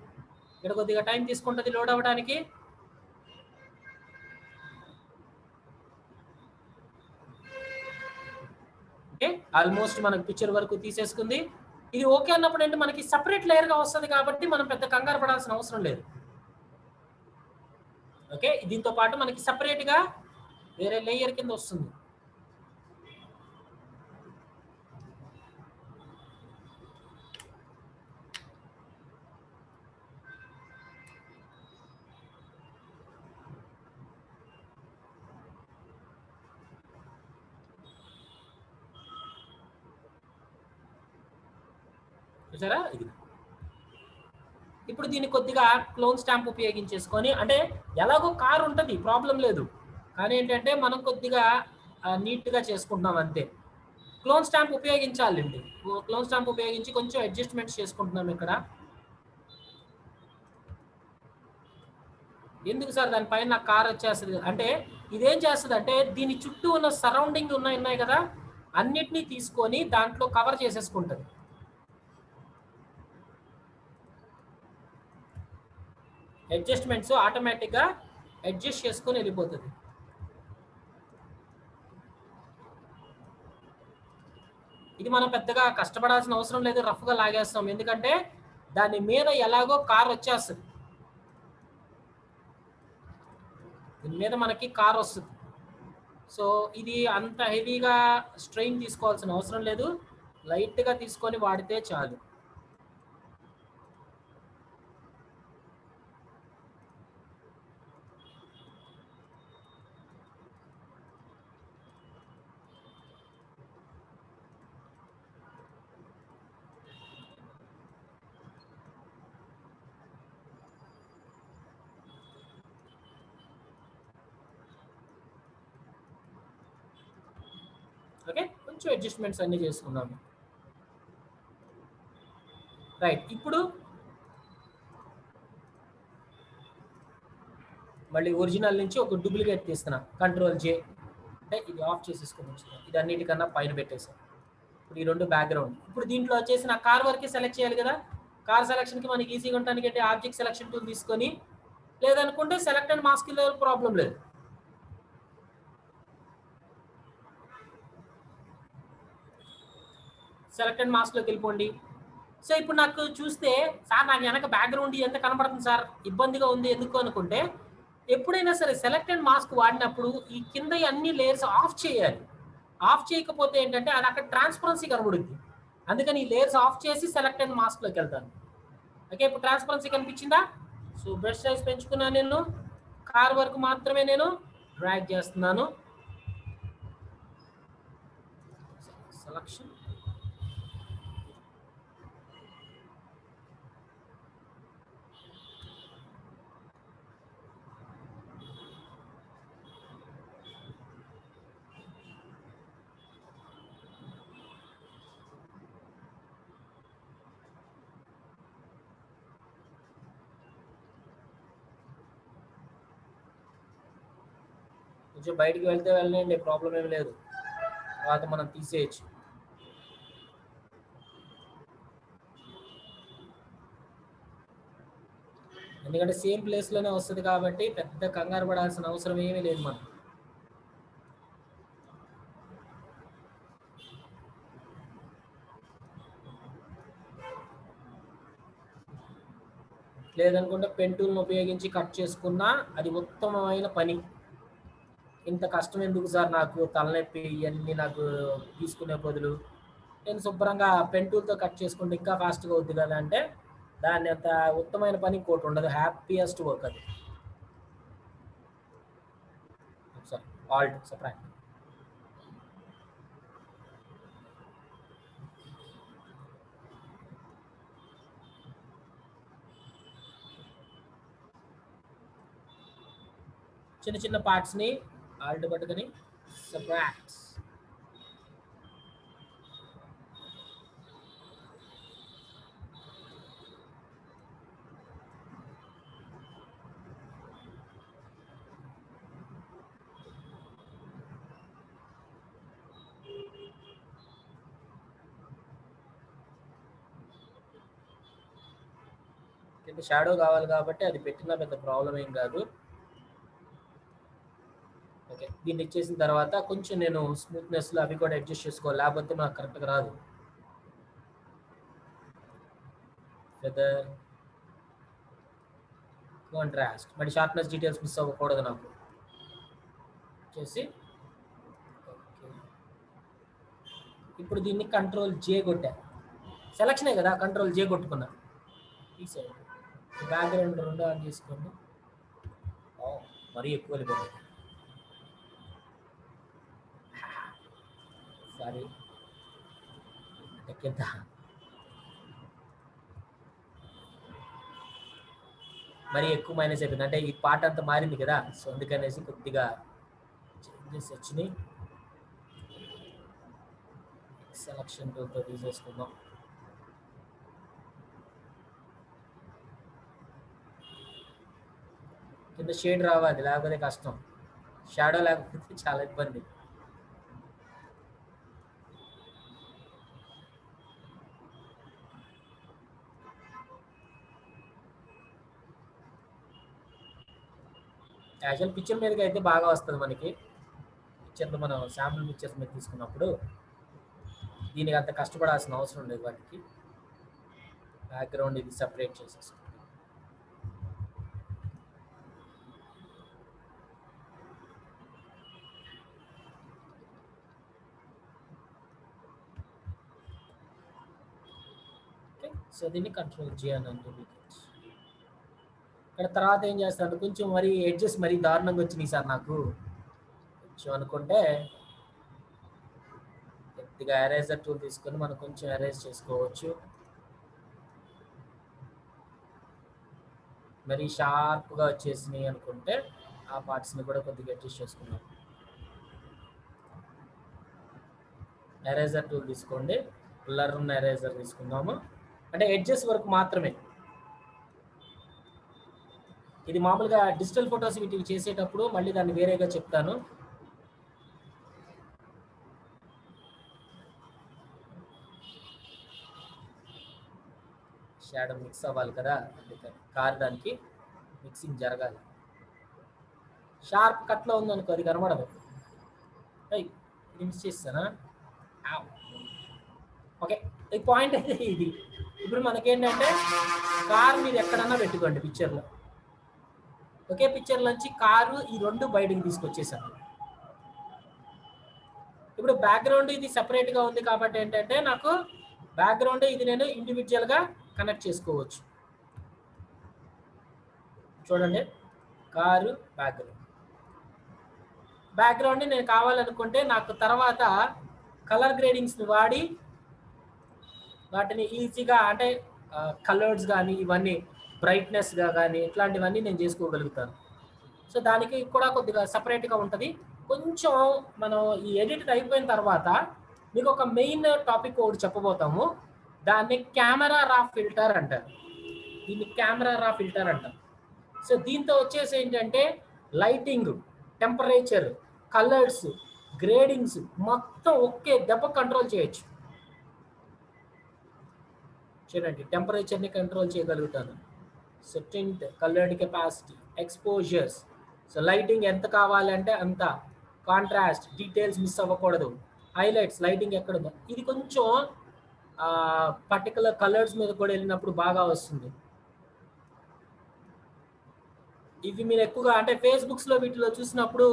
ఇక్కడ కొద్దిగా టైం తీసుకుంటుంది లోడ్ అవ్వడానికి. ఓకే, ఆల్మోస్ట్ మనకు పిక్చర్ వరకు తీసేసుకుంది. ఇది ఓకే అన్నప్పుడు అంటే మనకి సపరేట్ లేయర్గా వస్తుంది కాబట్టి మనం పెద్ద కంగారు పడాల్సిన అవసరం లేదు. ఓకే, దీంతో పాటు మనకి సపరేట్గా వేరే లేయర్ కింద వస్తుంది. చూసారా, ఇది ఇప్పుడు దీన్ని కొద్దిగా క్లోన్ స్టాంప్ ఉపయోగించేసుకొని, అంటే ఎలాగో కార్ ఉంటుంది ప్రాబ్లం లేదు, కానీ ఏంటంటే మనం కొద్దిగా నీట్గా చేసుకుంటున్నాం అంతే. క్లోన్ స్టాంప్ ఉపయోగించాలండి. క్లోన్ స్టాంప్ ఉపయోగించి కొంచెం అడ్జస్ట్మెంట్స్ చేసుకుంటున్నాం ఇక్కడ. ఎందుకు సార్ దానిపైన నాకు కార్ వచ్చేస్తుంది అంటే ఇదేం చేస్తుంది అంటే దీని చుట్టూ ఉన్న సరౌండింగ్ ఉన్నాయి కదా, అన్నిటినీ తీసుకొని దాంట్లో కవర్ చేసేసుకుంటుంది. అడ్జస్ట్మెంట్స్ ఆటోమేటిక్గా అడ్జస్ట్ చేసుకొని వెళ్ళిపోతుంది. ఇది మనం పెద్దగా కష్టపడాల్సిన అవసరం లేదు, రఫ్గా లాగేస్తాం. ఎందుకంటే దాని మీద ఎలాగో కార్ వచ్చేస్తుంది, దీని మీద మనకి కార్ వస్తుంది. సో ఇది అంత హెవీగా స్ట్రెయిన్ తీసుకోవాల్సిన అవసరం లేదు, లైట్గా తీసుకొని వాడితే చాలు. ఓకే, కొంచెం అడ్జస్ట్మెంట్స్ అన్నీ చేసుకున్నాము. రైట్, ఇప్పుడు మళ్ళీ ఒరిజినల్ నుంచి ఒక డూప్లికేట్ తీస్తున్నా, కంట్రోల్ జే. అంటే ఇది ఆఫ్ చేసేసుకొని వచ్చిన, ఇది అన్నిటికన్నా పైన పెట్టేసాను. ఇప్పుడు ఈ 2 బ్యాక్గ్రౌండ్. ఇప్పుడు దీంట్లో వచ్చేసి నా కార్ వరకే సెలెక్ట్ చేయాలి కదా. కార్ సెలక్షన్కి మనకి ఈజీగా ఉండడానికి అంటే ఆబ్జెక్ట్ సెలక్షన్ టూల్ తీసుకొని, లేదనుకుంటే సెలెక్ట్ అండ్ మాస్క్ ప్రాబ్లం లేదు. సెలెక్ట్ అండ్ మాస్క్లోకి వెళ్ళిపోండి. సో ఇప్పుడు నాకు చూస్తే సార్ నాకు వెనక బ్యాక్గ్రౌండ్ ఎంత కనబడుతుంది సార్, ఇబ్బందిగా ఉంది ఎందుకు అనుకుంటే, ఎప్పుడైనా సరే సెలెక్ట్ అండ్ మాస్క్ వాడినప్పుడు ఈ కింద అన్ని లేయర్స్ ఆఫ్ చేయాలి. ఆఫ్ చేయకపోతే ఏంటంటే అది అక్కడ ట్రాన్స్పరెన్సీ కనబడుద్ది. అందుకని ఈ లేయర్స్ ఆఫ్ చేసి సెలెక్ట్ అండ్ మాస్క్లోకి వెళ్తాను. ఓకే, ఇప్పుడు ట్రాన్స్పరెన్సీ కనిపించిందా? సో బ్రష్ సైజ్ పెంచుకున్నాను, నేను కార్ వరకు మాత్రమే నేను డ్రాగ్ చేస్తున్నాను. సెలక్షన్ కొంచెం బయటికి వెళ్తే వెళ్ళండి, ప్రాబ్లం ఏమి లేదు, తర్వాత మనం తీసేయచ్చు. ఎందుకంటే సేమ్ ప్లేస్లోనే వస్తుంది కాబట్టి పెద్ద కంగారు పడాల్సిన అవసరం ఏమీ లేదు మనం. లేదనుకుంటే పెన్ టూల్ని ఉపయోగించి కట్ చేసుకున్నా అది ఉత్తమమైన పని. ఇంత కష్టం ఎందుకు సార్ నాకు, తలనొప్పి ఇవన్నీ నాకు తీసుకునే బదులు నేను శుభ్రంగా పెన్ టూల్తో కట్ చేసుకుంటే ఇంకా ఫాస్ట్గా అవుద్ది కదా అంటే, దాన్ని అంత ఉత్తమైన పని ఇంకోటి ఉండదు. హ్యాపీయెస్ట్ వర్క్ అది. Sir Alt separate. చిన్న చిన్న పార్ట్స్ని ఆల్ట్ పట్టుకొని సపరేట్. కింద షాడో కావాలి కాబట్టి అది పెట్టినా పెద్ద ప్రాబ్లం ఏం కాదు. ఓకే, దీన్ని ఇచ్చేసిన తర్వాత కొంచెం నేను స్మూత్నెస్లో అవి కూడా అడ్జస్ట్ చేసుకోవాలి, లేకపోతే నాకు కరెక్ట్గా రాదు. ఫెదర్ కాంట్రాస్ట్, మరి షార్ప్నెస్ డీటెయిల్స్ మిస్ అవ్వకూడదు నాకు చేసి. ఇప్పుడు దీన్ని కంట్రోల్ జే కొట్టా, సెలక్షనే కదా, కంట్రోల్ జే కొట్టుకున్నా. తీసేయండి, బ్యాక్గ్రౌండ్ 2 ఆన్ చేసుకోండి. మరీ ఎక్కువ వెళ్ళిపోయింది, సారీ. కింద మరీ ఎక్కువ మైనస్ అయిపోయింది, అంటే ఈ పార్ట్ అంతా మారింది కదా, సో అందుకనేసి కొద్దిగా చేంజెస్ వచ్చినాయి. సెలక్షన్ టూల్తో తీసేసుకుందాం. కింద షేడ్ రావాలి, లేకపోతే కష్టం. షాడో లేకపోతే చాలా ఇబ్బంది. యాక్చువల్ పిక్చర్ మీదకి అయితే బాగా వస్తుంది మనకి. పిక్చర్లో మనం శాంపుల్ పిక్చర్స్ మీద తీసుకున్నప్పుడు దీనికి అంత కష్టపడాల్సిన అవసరం లేదు. వాటికి బ్యాక్గ్రౌండ్ ఇది సపరేట్ చేసేసుకో. ఓకే, సో దీన్ని కంట్రోల్ చేయాలి అంటే ఇక్కడ తర్వాత ఏం చేస్తాను, కొంచెం మరి ఎడ్జెస్ మరీ దారుణంగా వచ్చినాయి సార్ నాకు కొంచెం అనుకుంటే, కొద్దిగా ఎరేజర్ టూల్ తీసుకొని మనం కొంచెం ఎరేజ్ చేసుకోవచ్చు. మరి షార్ప్గా వచ్చేసినాయి అనుకుంటే ఆ పార్ట్స్ని కూడా కొద్దిగా అడ్జస్ట్ చేసుకున్నాం. ఎరేజర్ టూల్ తీసుకోండి, బ్లర్ ఉన్న ఎరేజర్ తీసుకుందాము, అంటే ఎడ్జెస్ వరకు మాత్రమే. ఇది మామూలుగా డిజిటల్ ఫొటోస్ వీటికి చేసేటప్పుడు మళ్ళీ దాన్ని వేరేగా చెప్తాను. షాడో మిక్స్ అవ్వాలి కదా, అందుకని కార్ దానికి మిక్సింగ్ జరగాలి. షార్ప్ కట్లో ఉందనుకో అది కనబడదు. ఇది మిక్స్ చేస్తానా? ఓకే, ఈ పాయింట్ అయితే ఇది. ఇప్పుడు మనకేంటంటే కార్ మీరు ఎక్కడన్నా పెట్టుకోండి పిక్చర్లో, ఒకే పిక్చర్ నుంచి కారు ఈ రెండు బయటకు తీసుకొచ్చేసాను. ఇప్పుడు బ్యాక్గ్రౌండ్ ఇది సెపరేట్గా ఉంది కాబట్టి ఏంటంటే నాకు బ్యాక్గ్రౌండ్ ఇది నేను ఇండివిజువల్గా కనెక్ట్ చేసుకోవచ్చు. చూడండి, కారు బ్యాక్గ్రౌండ్ నేను కావాలనుకుంటే నాకు తర్వాత కలర్ గ్రేడింగ్స్ని వాడి వాటిని ఈజీగా అంటే కలర్స్ కానీ ఇవన్నీ బ్రైట్నెస్గా కానీ ఇట్లాంటివన్నీ నేను చేసుకోగలుగుతాను. సో దానికి కూడా కొద్దిగా సపరేట్గా ఉంటుంది. కొంచెం మనం ఈ ఎడిట్ అయిపోయిన తర్వాత మీకు ఒక మెయిన్ టాపిక్ ఒకటి చెప్పబోతాము. దాన్ని కెమెరా రా ఫిల్టర్ అంటారు. దీన్ని కెమెరా రా ఫిల్టర్ అంటారు. సో దీంతో వచ్చేసి ఏంటంటే లైటింగ్, టెంపరేచర్, కలర్స్, గ్రేడింగ్స్ మొత్తం ఒకే దెబ్బ కంట్రోల్ చేయొచ్చు. చూడండి, టెంపరేచర్ని కంట్రోల్ చేయగలుగుతాను, so tint, coloured capacity, exposures, so lighting ఎంత కావాలంటే అంత, కాంట్రాస్ట్, డీటెయిల్స్ మిస్ అవ్వకూడదు, హైలైట్స్, లైటింగ్ ఎక్కడుందో. ఇది కొంచెం పర్టికులర్ కలర్స్ మీద కూడా వెళ్ళినప్పుడు బాగా వస్తుంది. ఇవి మీరు ఎక్కువగా అంటే ఫేస్బుక్స్లో వీటిలో చూసినప్పుడు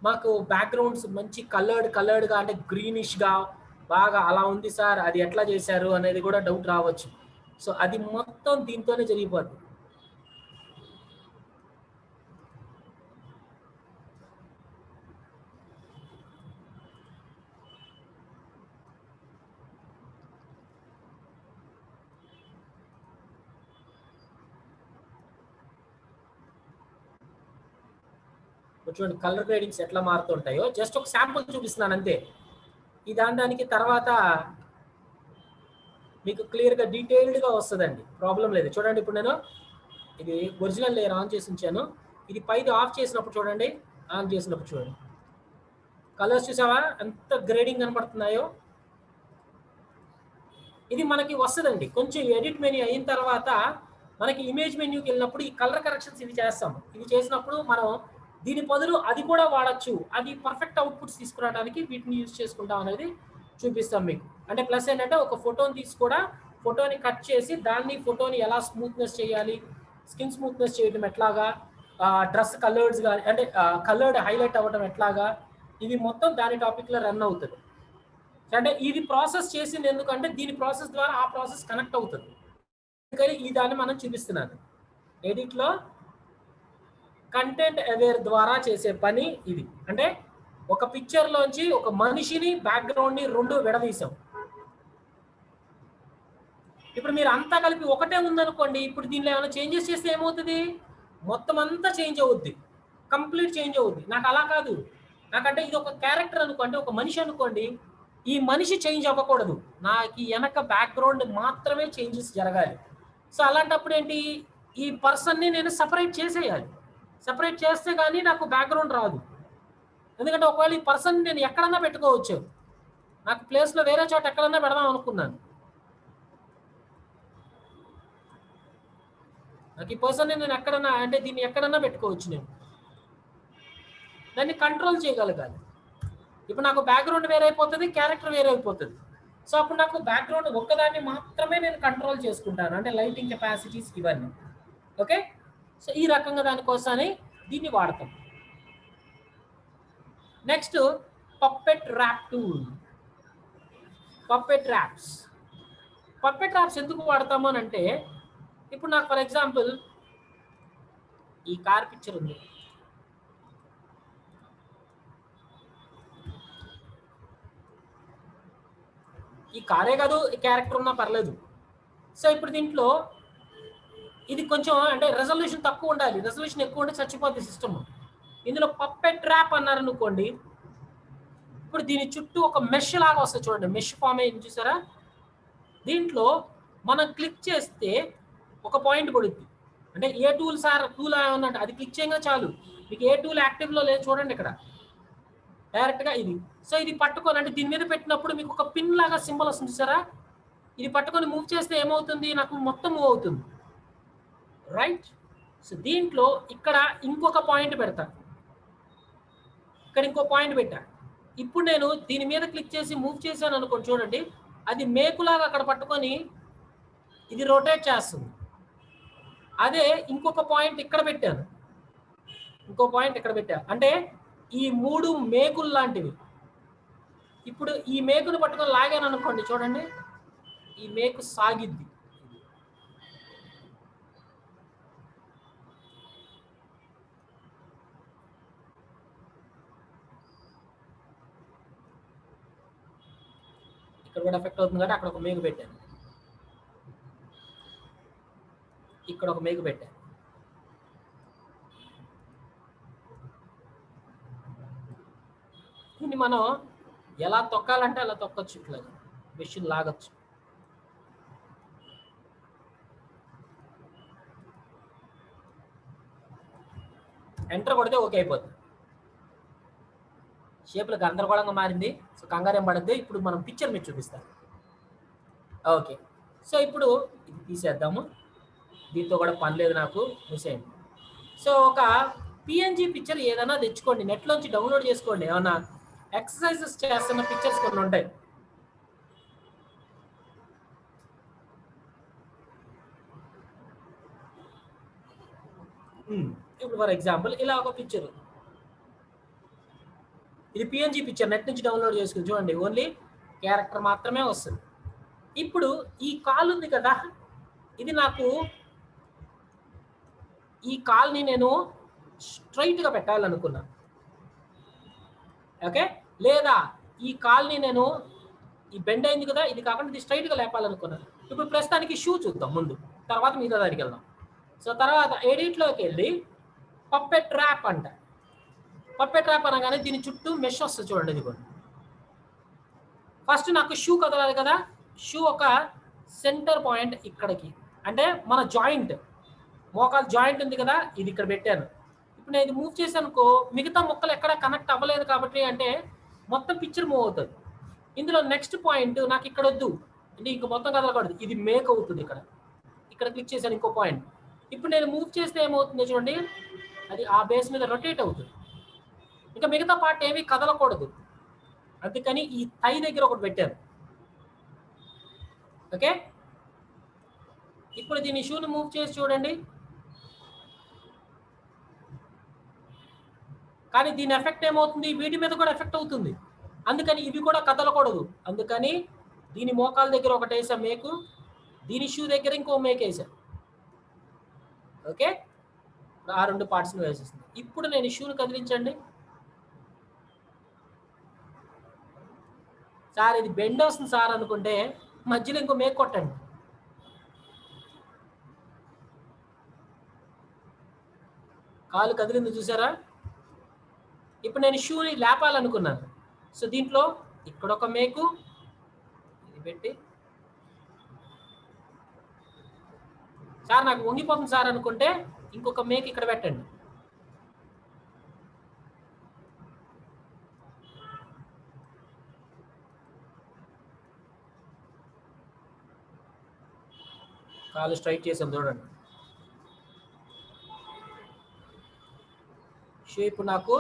మాకు బ్యాక్గ్రౌండ్స్ మంచి కలర్డ్గా అంటే గ్రీనిష్గా బాగా అలా ఉంది సార్, అది ఎట్లా చేశారు అనేది కూడా డౌట్ రావచ్చు. సో అది మొత్తం దీంతోనే జరిగిపోద్ది. చూడండి కలర్ గ్రేడింగ్స్ ఎట్లా మారుతుంటాయో జస్ట్ ఒక శాంపుల్ చూపిస్తున్నాను అంతే. ఈ దానికి తర్వాత మీకు క్లియర్గా డీటెయిల్డ్గా వస్తుందండి, ప్రాబ్లం లేదు. చూడండి, ఇప్పుడు నేను ఇది ఒరిజినల్ లేయర్ ఆన్ చేసి ఉంచాను. ఇది పైది ఆఫ్ చేసినప్పుడు చూడండి, ఆన్ చేసినప్పుడు చూడండి, కలర్స్ చూసావా ఎంత గ్రేడింగ్ కనబడుతున్నాయో. ఇది మనకి వస్తుందండి. కొంచెం ఎడిట్ మెన్యూ అయిన తర్వాత మనకి ఇమేజ్ మెన్యూకి వెళ్ళినప్పుడు ఈ కలర్ కరెక్షన్స్ ఇవి చేస్తాము. ఇవి చేసినప్పుడు మనం దీని బదులు అది కూడా వాడచ్చు, అది పర్ఫెక్ట్ అవుట్పుట్స్ తీసుకురావడానికి వీటిని యూజ్ చేసుకుంటాం అనేది చూపిస్తాం మీకు. అంటే ప్లస్ ఏంటంటే ఒక ఫోటోని తీసి కూడా ఫోటోని కట్ చేసి దాన్ని ఫోటోని ఎలా స్మూత్నెస్ చేయాలి, స్కిన్ స్మూత్నెస్ చేయడం ఎట్లాగా, డ్రెస్ కలర్స్ కానీ అంటే కలర్డ్ హైలైట్ అవ్వడం ఎట్లాగా, ఇవి మొత్తం దాని టాపిక్లో రన్ అవుతుంది. అంటే ఇది ప్రాసెస్ చేసింది ఎందుకంటే దీని ప్రాసెస్ ద్వారా ఆ ప్రాసెస్ కనెక్ట్ అవుతుంది. అందుకని ఈ దాన్ని మనం చూపిస్తున్నాను. ఎడిట్లో కంటెంట్ అవేర్ ద్వారా చేసే పని ఇది. అంటే ఒక పిక్చర్లోంచి ఒక మనిషిని, బ్యాక్గ్రౌండ్ని రెండు విడదీసాం. ఇప్పుడు మీరు అంతా కలిపి ఒకటే ఉందనుకోండి, ఇప్పుడు దీనిలో ఏమైనా చేంజెస్ చేస్తే ఏమవుతుంది, మొత్తం అంతా చేంజ్ అవుద్ది, కంప్లీట్ చేంజ్ అవుద్ది. నాకు అలా కాదు. నాకంటే ఇది ఒక క్యారెక్టర్ అనుకోండి, ఒక మనిషి అనుకోండి, ఈ మనిషి చేంజ్ అవ్వకూడదు, నాకు ఈ వెనక బ్యాక్గ్రౌండ్ మాత్రమే చేంజెస్ జరగాలి. సో అలాంటప్పుడు ఏంటి, ఈ పర్సన్ని నేను సపరేట్ చేసేయాలి. సపరేట్ చేస్తే కానీ నాకు బ్యాక్గ్రౌండ్ రాదు. ఎందుకంటే ఒకవేళ ఈ పర్సన్ నేను ఎక్కడన్నా పెట్టుకోవచ్చు, నాకు ప్లేస్లో వేరే చోట ఎక్కడన్నా పెడదాం అనుకున్నాను, నాకు ఈ పర్సన్ని నేను ఎక్కడన్నా అంటే దీన్ని ఎక్కడన్నా పెట్టుకోవచ్చు, నేను దాన్ని కంట్రోల్ చేయగలగాలి. ఇప్పుడు నాకు బ్యాక్గ్రౌండ్ వేరే అయిపోతుంది, క్యారెక్టర్ వేరే అయిపోతుంది. సో అప్పుడు నాకు బ్యాక్గ్రౌండ్ ఒక్కదాన్ని మాత్రమే నేను కంట్రోల్ చేసుకుంటాను, అంటే లైటింగ్ కెపాసిటీస్ ఇవన్నీ. ఓకే, సో ఈ రకంగా దానికోసమని దీన్ని వాడతాం. Next puppet warp tool. Puppet warps ఎందుకు వాడతాము అని అంటే, ఇప్పుడు నాకు ఫర్ ఎగ్జాంపుల్ ఈ కార్ పిక్చర్ ఉంది, ఈ కారే కాదు ఈ క్యారెక్టర్ ఉన్నా పర్లేదు. సో ఇప్పుడు దీంట్లో ఇది కొంచెం అంటే రెజల్యూషన్ తక్కువ ఉండాలి, రెజల్యూషన్ ఎక్కువ ఉంటే చచ్చిపోద్ది సిస్టమ్. ఇందులో పప్పెట్ ర్యాప్ అన్నారనుకోండి, ఇప్పుడు దీని చుట్టూ ఒక మెష్ లాగా వస్తుంది చూడండి, మెష్ ఫామ్ అయింది చూసారా. దీంట్లో మనం క్లిక్ చేస్తే ఒక పాయింట్ పడుద్ది, అంటే ఏ టూల్ సార్ టూల్ అన్నట్టు అది క్లిక్ చేయగా చాలు మీకు ఏ టూల్ యాక్టివ్లో లేదు చూడండి ఇక్కడ డైరెక్ట్గా ఇది. సో ఇది పట్టుకొని అంటే దీని మీద పెట్టినప్పుడు మీకు ఒక పిన్ లాగా సింబల్ వస్తుంది సరే, ఇది పట్టుకొని మూవ్ చేస్తే ఏమవుతుంది, నాకు మొత్తం మూవ్ అవుతుంది రైట్. సో దీంట్లో ఇక్కడ ఇంకొక పాయింట్ పెడతా, ఇక్కడ ఇంకో పాయింట్ పెట్టా. ఇప్పుడు నేను దీని మీద క్లిక్ చేసి మూవ్ చేశాను అనుకోండి, చూడండి అది మేకులాగా అక్కడ పట్టుకొని ఇది రొటేట్ చేస్తుంది. అదే ఇంకొక పాయింట్ ఇక్కడ పెట్టాను, ఇంకో పాయింట్ ఇక్కడ పెట్టా, అంటే ఈ 3 మేకులు లాంటివి. ఇప్పుడు ఈ మేకును పట్టుకొని లాగాను అనుకోండి, చూడండి ఈ మేకు సాగిద్ది. ఇక్కడ కూడా ఎఫెక్ట్ అవుతుంది కాబట్టి అక్కడ ఒక మేకు పెట్టాను, ఇక్కడ ఒక మేకు పెట్టాను. దీన్ని మనం ఎలా తొక్కాలంటే అలా తొక్కచ్చు, ఇట్లా మెషిన్ లాగచ్చు. ఎంటర్ కొడితే ఓకే అయిపోతుంది. షేప్లు గందరగోళంగా మారింది, సో కంగారేం పడద్దు. ఇప్పుడు మనం పిక్చర్ మీద చూపిస్తాం. ఓకే, సో ఇప్పుడు ఇది తీసేద్దాము, దీంతో కూడా పని లేదు నాకు, మిసేయండి. సో ఒక పిఎన్జి పిక్చర్ ఏదైనా తెచ్చుకోండి, నెట్లోంచి డౌన్లోడ్ చేసుకోండి. ఏమన్నా ఎక్సర్సైజెస్ చేస్తున్న పిక్చర్స్ కొన్ని ఉంటాయి. ఇప్పుడు ఫర్ ఎగ్జాంపుల్ ఇలా ఒక పిక్చర్, ఇది పిఎన్జి పిక్చర్ నెట్ నుంచి డౌన్లోడ్ చేసుకుని చూడండి, ఓన్లీ క్యారెక్టర్ మాత్రమే వస్తుంది. ఇప్పుడు ఈ కాల్ ఉంది కదా, ఇది నాకు ఈ కాల్ని నేను స్ట్రైట్గా పెట్టాలనుకున్నా, ఓకే, లేదా ఈ కాల్ని నేను ఈ బెండ్ అయింది కదా, ఇది కాకుండా ఇది స్ట్రైట్గా లేపాలనుకున్నాను. ఇప్పుడు ప్రస్తుతానికి షూ చూద్దాం ముందు, తర్వాత మిగతా దానికి వెళ్దాం. సో తర్వాత ఎడిట్లోకి వెళ్ళి పప్పెట్ ట్రాప్ అంట. పప్పెట్ ట్రాప్ అనగానే దీని చుట్టూ మెష్ వస్తుంది చూడండి, ఇది కూడా. ఫస్ట్ నాకు షూ కదలాలి కదా, షూ ఒక సెంటర్ పాయింట్ ఇక్కడికి, అంటే మన జాయింట్ మోకాలు జాయింట్ ఉంది కదా, ఇది ఇక్కడ పెట్టాను. ఇప్పుడు నేను ఇది మూవ్ చేశానుకో, మిగతా మొక్కలు ఎక్కడ కనెక్ట్ అవ్వలేదు కాబట్టి అంటే మొత్తం పిక్చర్ మూవ్ అవుతుంది. ఇందులో నెక్స్ట్ పాయింట్ నాకు ఇక్కడ వద్దు, అంటే ఇంక మొత్తం కదలకూడదు, ఇది మేక్ అవుతుంది. ఇక్కడ ఇక్కడ క్లిక్ చేశాను ఇంకో పాయింట్. ఇప్పుడు నేను మూవ్ చేస్తే ఏమవుతుందో చూడండి, అది ఆ బేస్ మీద రొటేట్ అవుతుంది. ఇంకా మిగతా పార్ట్ ఏమీ కదలకూడదు, అందుకని ఈ థై దగ్గర ఒకటి పెట్టాను. ఓకే, ఇప్పుడు దీన్ని షూని మూవ్ చేసి చూడండి, కానీ దీని ఎఫెక్ట్ ఏమవుతుంది, వీటి మీద కూడా ఎఫెక్ట్ అవుతుంది. అందుకని ఇవి కూడా కదలకూడదు, అందుకని దీని మోకాల దగ్గర ఒకటి వేసా మేకు, దీని షూ దగ్గర ఇంకో మేక్ వేసా. ఓకే, ఆ 2 పార్ట్స్ని వేసేస్తుంది. ఇప్పుడు నేను షూని కదిలించండి. సార్ ఇది బెండ్ వస్తుంది సార్ అనుకుంటే మధ్యలో ఇంకో మేక్ కొట్టండి. కాలు కదిలింది చూసారా. ఇప్పుడు నేను షూని లేపాలనుకున్నాను, సో దీంట్లో ఇక్కడ ఒక మేకు ఇది పెట్టి, సార్ నాకు వంగిపోతుంది సార్ అనుకుంటే ఇంకొక మేక్ ఇక్కడ పెట్టండి. కాలు స్ట్రైట్ చేసాం చూడండి. షూ ఇప్పుడు నాకు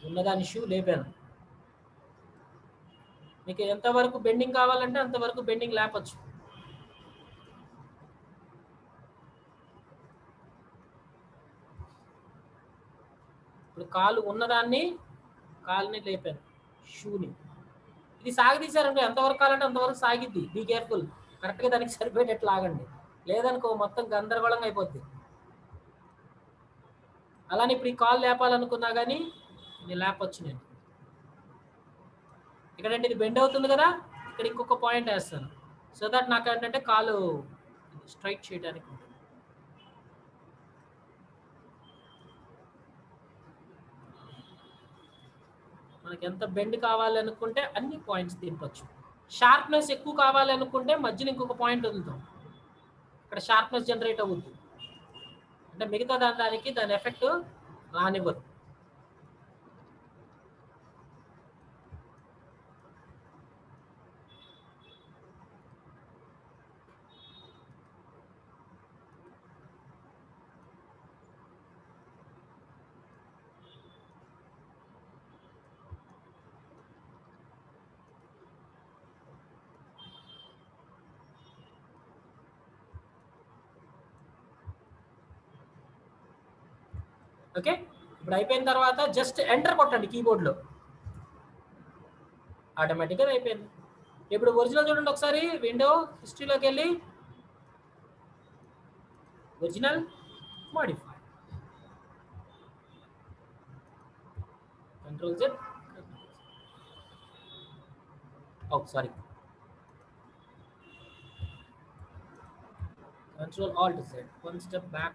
ఉన్నదాన్ని షూ లేపాను. మీకు ఎంతవరకు బెండింగ్ కావాలంటే అంతవరకు బెండింగ్ లేపచ్చు. ఇప్పుడు కాలు ఉన్నదాన్ని కాలుని లేపాను, షూని. ఇది సాగదీశారంటే ఎంతవరకు కావాలంటే అంతవరకు సాగిద్ది. బీ కేర్ఫుల్, కరెక్ట్గా దానికి సరిపోయేటట్లు ఆగండి, లేదనుకో మొత్తం గందరగోళంగా అయిపోద్ది. అలానే ఇప్పుడు ఈ కాల్ లేపాలనుకున్నా కానీ ఇది లేపచ్చు. నేను ఇక్కడంటే ఇది బెండ్ అవుతుంది కదా, ఇక్కడ ఇంకొక పాయింట్ వేస్తాను, సో దట్ నాకు ఏంటంటే కాలు స్ట్రైట్ చేయడానికి ఉంటుంది. మనకి ఎంత బెండ్ కావాలి అనుకుంటే అన్ని పాయింట్స్ తినపచ్చు. షార్ప్నెస్ ఎక్కువ కావాలి అనుకుంటే మధ్యలో ఇంకొక పాయింట్ వదులుతాం, ఇక్కడ షార్ప్నెస్ జనరేట్ అవుతుంది. అంటే మిగతా దానికి దాని ఎఫెక్ట్ రానివ్వదు. ఓకే, ఇప్పుడు అయిపోయిన తర్వాత జస్ట్ ఎంటర్ కొట్టండి కీబోర్డ్లో, ఆటోమేటిక్గా అయిపోయింది. ఇప్పుడు ఒరిజినల్ చూడండి ఒకసారి, విండో హిస్టరీలోకి వెళ్ళి original modify, control Z, sorry, Control Alt Z, one step back.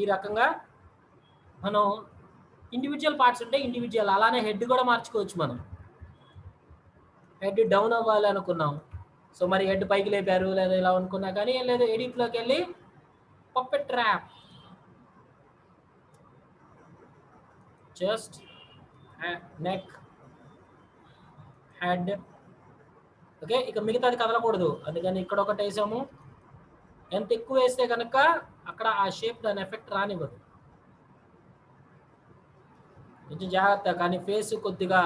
ఈ రకంగా మనం ఇండివిజువల్ పార్ట్స్ ఉంటే ఇండివిజువల్, అలానే హెడ్ కూడా మార్చుకోవచ్చు. మనం హెడ్ డౌన్ అవ్వాలి అనుకున్నాం, సో మరి హెడ్ పైకి లేపారు లేదా ఇలా అనుకున్నా కానీ ఏం లేదు, ఎడిట్లోకి వెళ్ళి puppet trap, just neck, head. Okay, ఇక మిగతాది కదలకూడదు, అందుకని ఇక్కడ ఒకటి వేసాము. ఎంత ఎక్కువ వేస్తే కనుక అక్కడ ఆ షేప్ దాని ఎఫెక్ట్ రానివ్వదు. కొంచెం జాగ్రత్త, కానీ ఫేస్ కొద్దిగా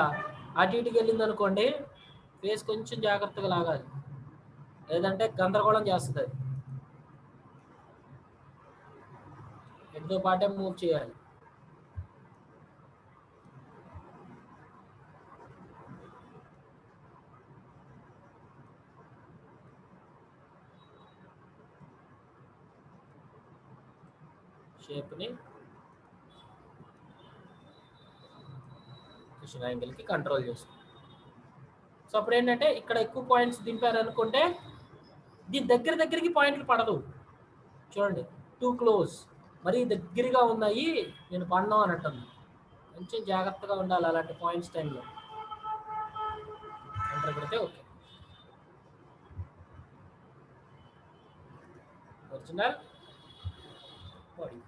అటు ఇటుకి వెళ్ళింది అనుకోండి, ఫేస్ కొంచెం జాగ్రత్తగా లాగాలి, లేదంటే గందరగోళం చేస్తుంది. హెడ్తో పాటే మూవ్ చేయాలి. షేప్ని క్వశ్చన్ యాంగిల్కి కంట్రోల్ చేస్తాం. సో అప్పుడు ఏంటంటే ఇక్కడ ఎక్కువ పాయింట్స్ దింపారు అనుకుంటే దీని దగ్గరికి పాయింట్లు పడదు. చూడండి, టూ క్లోజ్, మరీ దగ్గరగా ఉన్నాయి, నేను పడినా అన్నట్టుంది. కొంచెం జాగ్రత్తగా ఉండాలి అలాంటి పాయింట్స్ టైంలో. ఎంటర్ పెడితే okay, original body.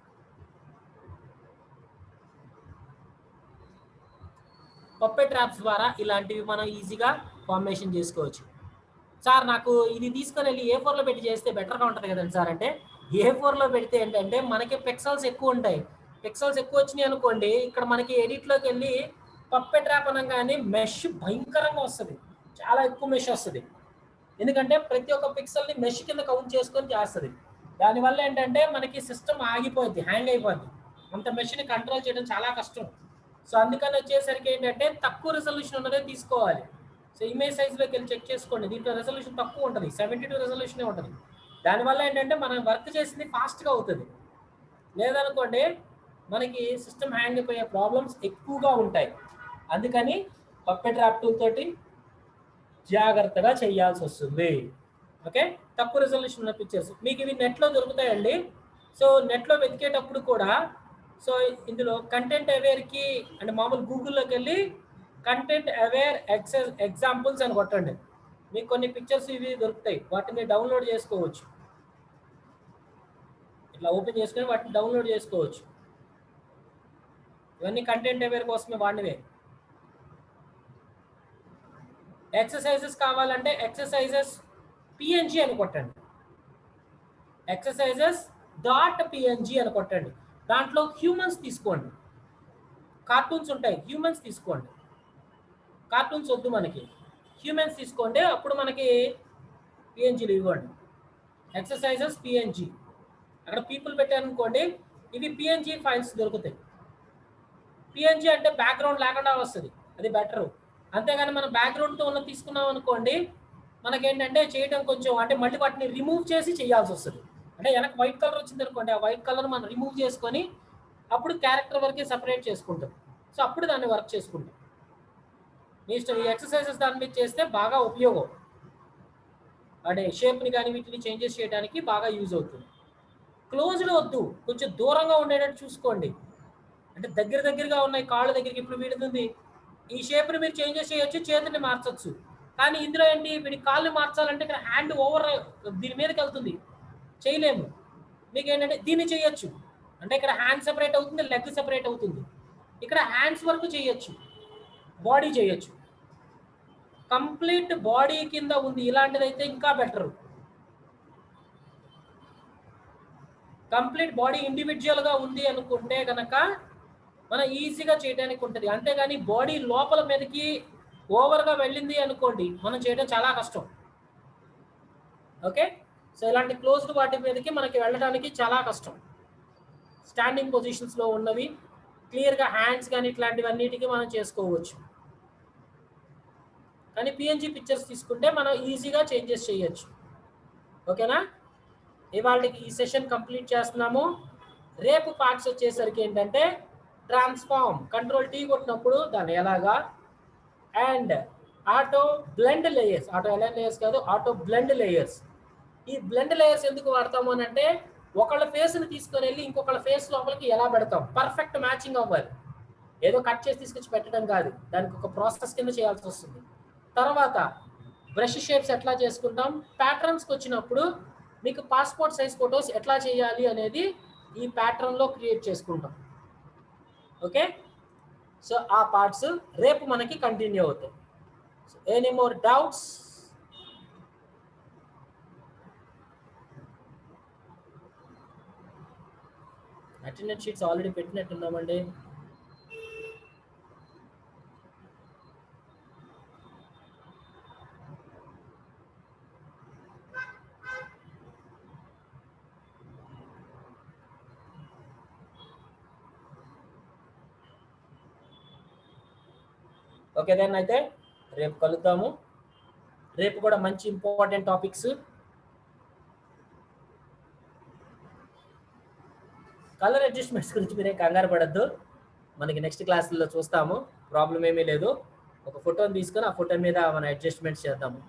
Puppet traps ద్వారా ఇలాంటివి మనం ఈజీగా ఫార్మేషన్ చేసుకోవచ్చు. సార్ నాకు ఇది తీసుకొని వెళ్ళి A4లో పెట్టి చేస్తే బెటర్గా ఉంటుంది కదండి సార్ అంటే, A4లో పెడితే ఏంటంటే మనకి పిక్సెల్స్ ఎక్కువ ఉంటాయి. పిక్సెల్స్ ఎక్కువ వచ్చినాయి అనుకోండి, ఇక్కడ మనకి ఎడిట్లోకి వెళ్ళి పప్పెట్ ట్రాప్ అనగానే మెష్ భయంకరంగా వస్తుంది, చాలా ఎక్కువ మెష్ వస్తుంది. ఎందుకంటే ప్రతి ఒక్క పిక్సెల్ని మెష్ కింద కౌంట్ చేసుకొని చేస్తుంది. దానివల్ల ఏంటంటే మనకి సిస్టమ్ ఆగిపోద్ది, హ్యాంగ్ అయిపోద్ది. అంత మెష్ని కంట్రోల్ చేయడం చాలా కష్టం. సో అందుకని వచ్చేసరికి ఏంటంటే తక్కువ రెజల్యూషన్ ఉన్నదే తీసుకోవాలి. సో ఇమేజ్ సైజ్లోకి వెళ్ళి చెక్ చేసుకోండి, దీంట్లో రెజల్యూషన్ తక్కువ ఉంటుంది, 72 రెజల్యూషనే ఉంటుంది. దానివల్ల ఏంటంటే మనం వర్క్ చేసింది ఫాస్ట్గా అవుతుంది. లేదనుకోండి మనకి సిస్టమ్ హ్యాంగ్ అయిపోయే ప్రాబ్లమ్స్ ఎక్కువగా ఉంటాయి. అందుకని పప్పెట్ ట్రాప్ టూల్ తోటి జాగ్రత్తగా చేయాల్సి వస్తుంది. ఓకే, తక్కువ రెజల్యూషన్ ఉన్న పిక్చర్స్ మీకు ఇవి నెట్లో దొరుకుతాయండి. సో నెట్లో వెతికేటప్పుడు కూడా, సో ఇందులో కంటెంట్ అవేర్కి అంటే మామూలు గూగుల్లోకి వెళ్ళి కంటెంట్ అవేర్ ఎగ్జాంపుల్స్ అని కొట్టండి, మీకు కొన్ని పిక్చర్స్ ఇవి దొరుకుతాయి, వాటిని డౌన్లోడ్ చేసుకోవచ్చు. ఇట్లా ఓపెన్ చేసుకొని వాటిని డౌన్లోడ్ చేసుకోవచ్చు. ఇవన్నీ కంటెంట్ అవేర్ కోసమే వాడినవే. ఎక్సర్సైజెస్ కావాలంటే ఎక్సర్సైజెస్ PNG అని కొట్టండి, ఎక్సర్సైజెస్ .png అని కొట్టండి. దాంట్లో హ్యూమన్స్ తీసుకోండి, కార్టూన్స్ ఉంటాయి, హ్యూమన్స్ తీసుకోండి. కార్టూన్స్ వద్దు మనకి, హ్యూమన్స్ తీసుకోండి, అప్పుడు మనకి PNGలు ఇవ్వండి. ఎక్సర్సైజెస్ PNG, అక్కడ పీపుల్ పెట్టారనుకోండి, ఇవి PNG ఫైల్స్ దొరుకుతాయి. PNG అంటే బ్యాక్గ్రౌండ్ లేకుండా వస్తుంది, అది బెటరు. అంతేగాని మనం బ్యాక్గ్రౌండ్తో ఉన్న తీసుకున్నాం అనుకోండి, మనకేంటంటే చేయడం కొంచెం అంటే మళ్ళీ వాటిని రిమూవ్ చేసి చేయాల్సి వస్తుంది. అంటే వెనక వైట్ కలర్ వచ్చింది అనుకోండి, ఆ వైట్ కలర్ మనం రిమూవ్ చేసుకొని అప్పుడు క్యారెక్టర్ వరకే సపరేట్ చేసుకుంటాం. సో అప్పుడు దాన్ని వర్క్ చేసుకుంటాం. మీ ఇష్టం, ఈ ఎక్సర్సైజెస్ దాని మీద చేస్తే బాగా ఉపయోగం, అంటే షేప్ని కానీ వీటిని చేంజెస్ చేయడానికి బాగా యూజ్ అవుతుంది. క్లోజ్డ్ వద్దు, కొంచెం దూరంగా ఉండేటట్టు చూసుకోండి. అంటే దగ్గరగా ఉన్నాయి కాళ్ళ దగ్గరికి. ఇప్పుడు వీడుతుంది ఈ షేప్ని మీరు చేంజెస్ చేయొచ్చు, చేతిని మార్చొచ్చు. కానీ ఇందులో ఏంటి, వీడి కాళ్ళు మార్చాలంటే ఇక్కడ హ్యాండ్ ఓవర్ దీని మీదకి వెళ్తుంది, చేయలేము. మీకు ఏంటంటే దీన్ని చేయొచ్చు, అంటే ఇక్కడ హ్యాండ్ సెపరేట్ అవుతుంది, లెగ్ సెపరేట్ అవుతుంది. ఇక్కడ హ్యాండ్స్ వరకు చేయొచ్చు, బాడీ చేయొచ్చు. కంప్లీట్ బాడీ కింద ఉంది ఇలాంటిదైతే ఇంకా బెటర్. కంప్లీట్ బాడీ ఇండివిజువల్గా ఉంది అనుకుంటే కనుక మనం ఈజీగా చేయడానికి ఉంటుంది. అంతేగాని బాడీ లోపల మీదకి ఓవర్గా వెళ్ళింది అనుకోండి, మనం చేయడం చాలా కష్టం. ఓకే, సో ఇలాంటి క్లోజ్డ్ వాటి మీదకి మనకి వెళ్ళడానికి చాలా కష్టం. స్టాండింగ్ పొజిషన్స్లో ఉన్నవి క్లియర్గా హ్యాండ్స్ కానీ ఇట్లాంటివన్నిటికీ మనం చేసుకోవచ్చు. కానీ పిఎన్జీ పిక్చర్స్ తీసుకుంటే మనం ఈజీగా చేంజెస్ చేయొచ్చు. ఓకేనా, ఇవాళకి ఈ సెషన్ కంప్లీట్ చేస్తున్నాము. రేపు పార్ట్స్ వచ్చేసరికి ఏంటంటే ట్రాన్స్ఫార్మ్, కంట్రోల్ టీ కొట్టినప్పుడు దాన్ని ఎలాగా, and auto blend layers, auto align layers కాదు, ఆటో బ్లెండ్ లేయర్స్. ఈ బ్లెండ్ లేయర్స్ ఎందుకు వాడతాము అని అంటే ఒకళ్ళ ఫేస్ని తీసుకొని వెళ్ళి ఇంకొకళ్ళ ఫేస్ లోపలికి ఎలా పెడతాం, పర్ఫెక్ట్ మ్యాచింగ్ అవ్వాలి. ఏదో కట్ చేసి తీసుకొచ్చి పెట్టడం కాదు, దానికి ఒక ప్రాసెస్ కింద చేయాల్సి వస్తుంది. తర్వాత బ్రష్ షేప్స్ ఎట్లా చేసుకుంటాం, ప్యాటర్న్స్కి వచ్చినప్పుడు మీకు పాస్పోర్ట్ సైజ్ ఫొటోస్ ఎట్లా చేయాలి అనేది ఈ ప్యాటర్న్లో క్రియేట్ చేసుకుంటాం. ఓకే, సో ఆ పార్ట్స్ రేపు మనకి కంటిన్యూ అవుతాయి. So any more doubts? Attendance sheets already పెట్టినట్టున్నామండి. ఓకే దెన్ అయితే రేపు కలుద్దాము. రేపు కూడా మంచి ఇంపార్టెంట్ టాపిక్స్. కలర్ అడ్జస్ట్మెంట్స్ గురించి మీరేం కంగారు పడద్దు, మనకి నెక్స్ట్ క్లాసుల్లో చూస్తాము, ప్రాబ్లం ఏమీ లేదు. ఒక ఫోటోని తీసుకొని ఆ ఫోటో మీద మనం అడ్జస్ట్మెంట్స్ చేద్దాము.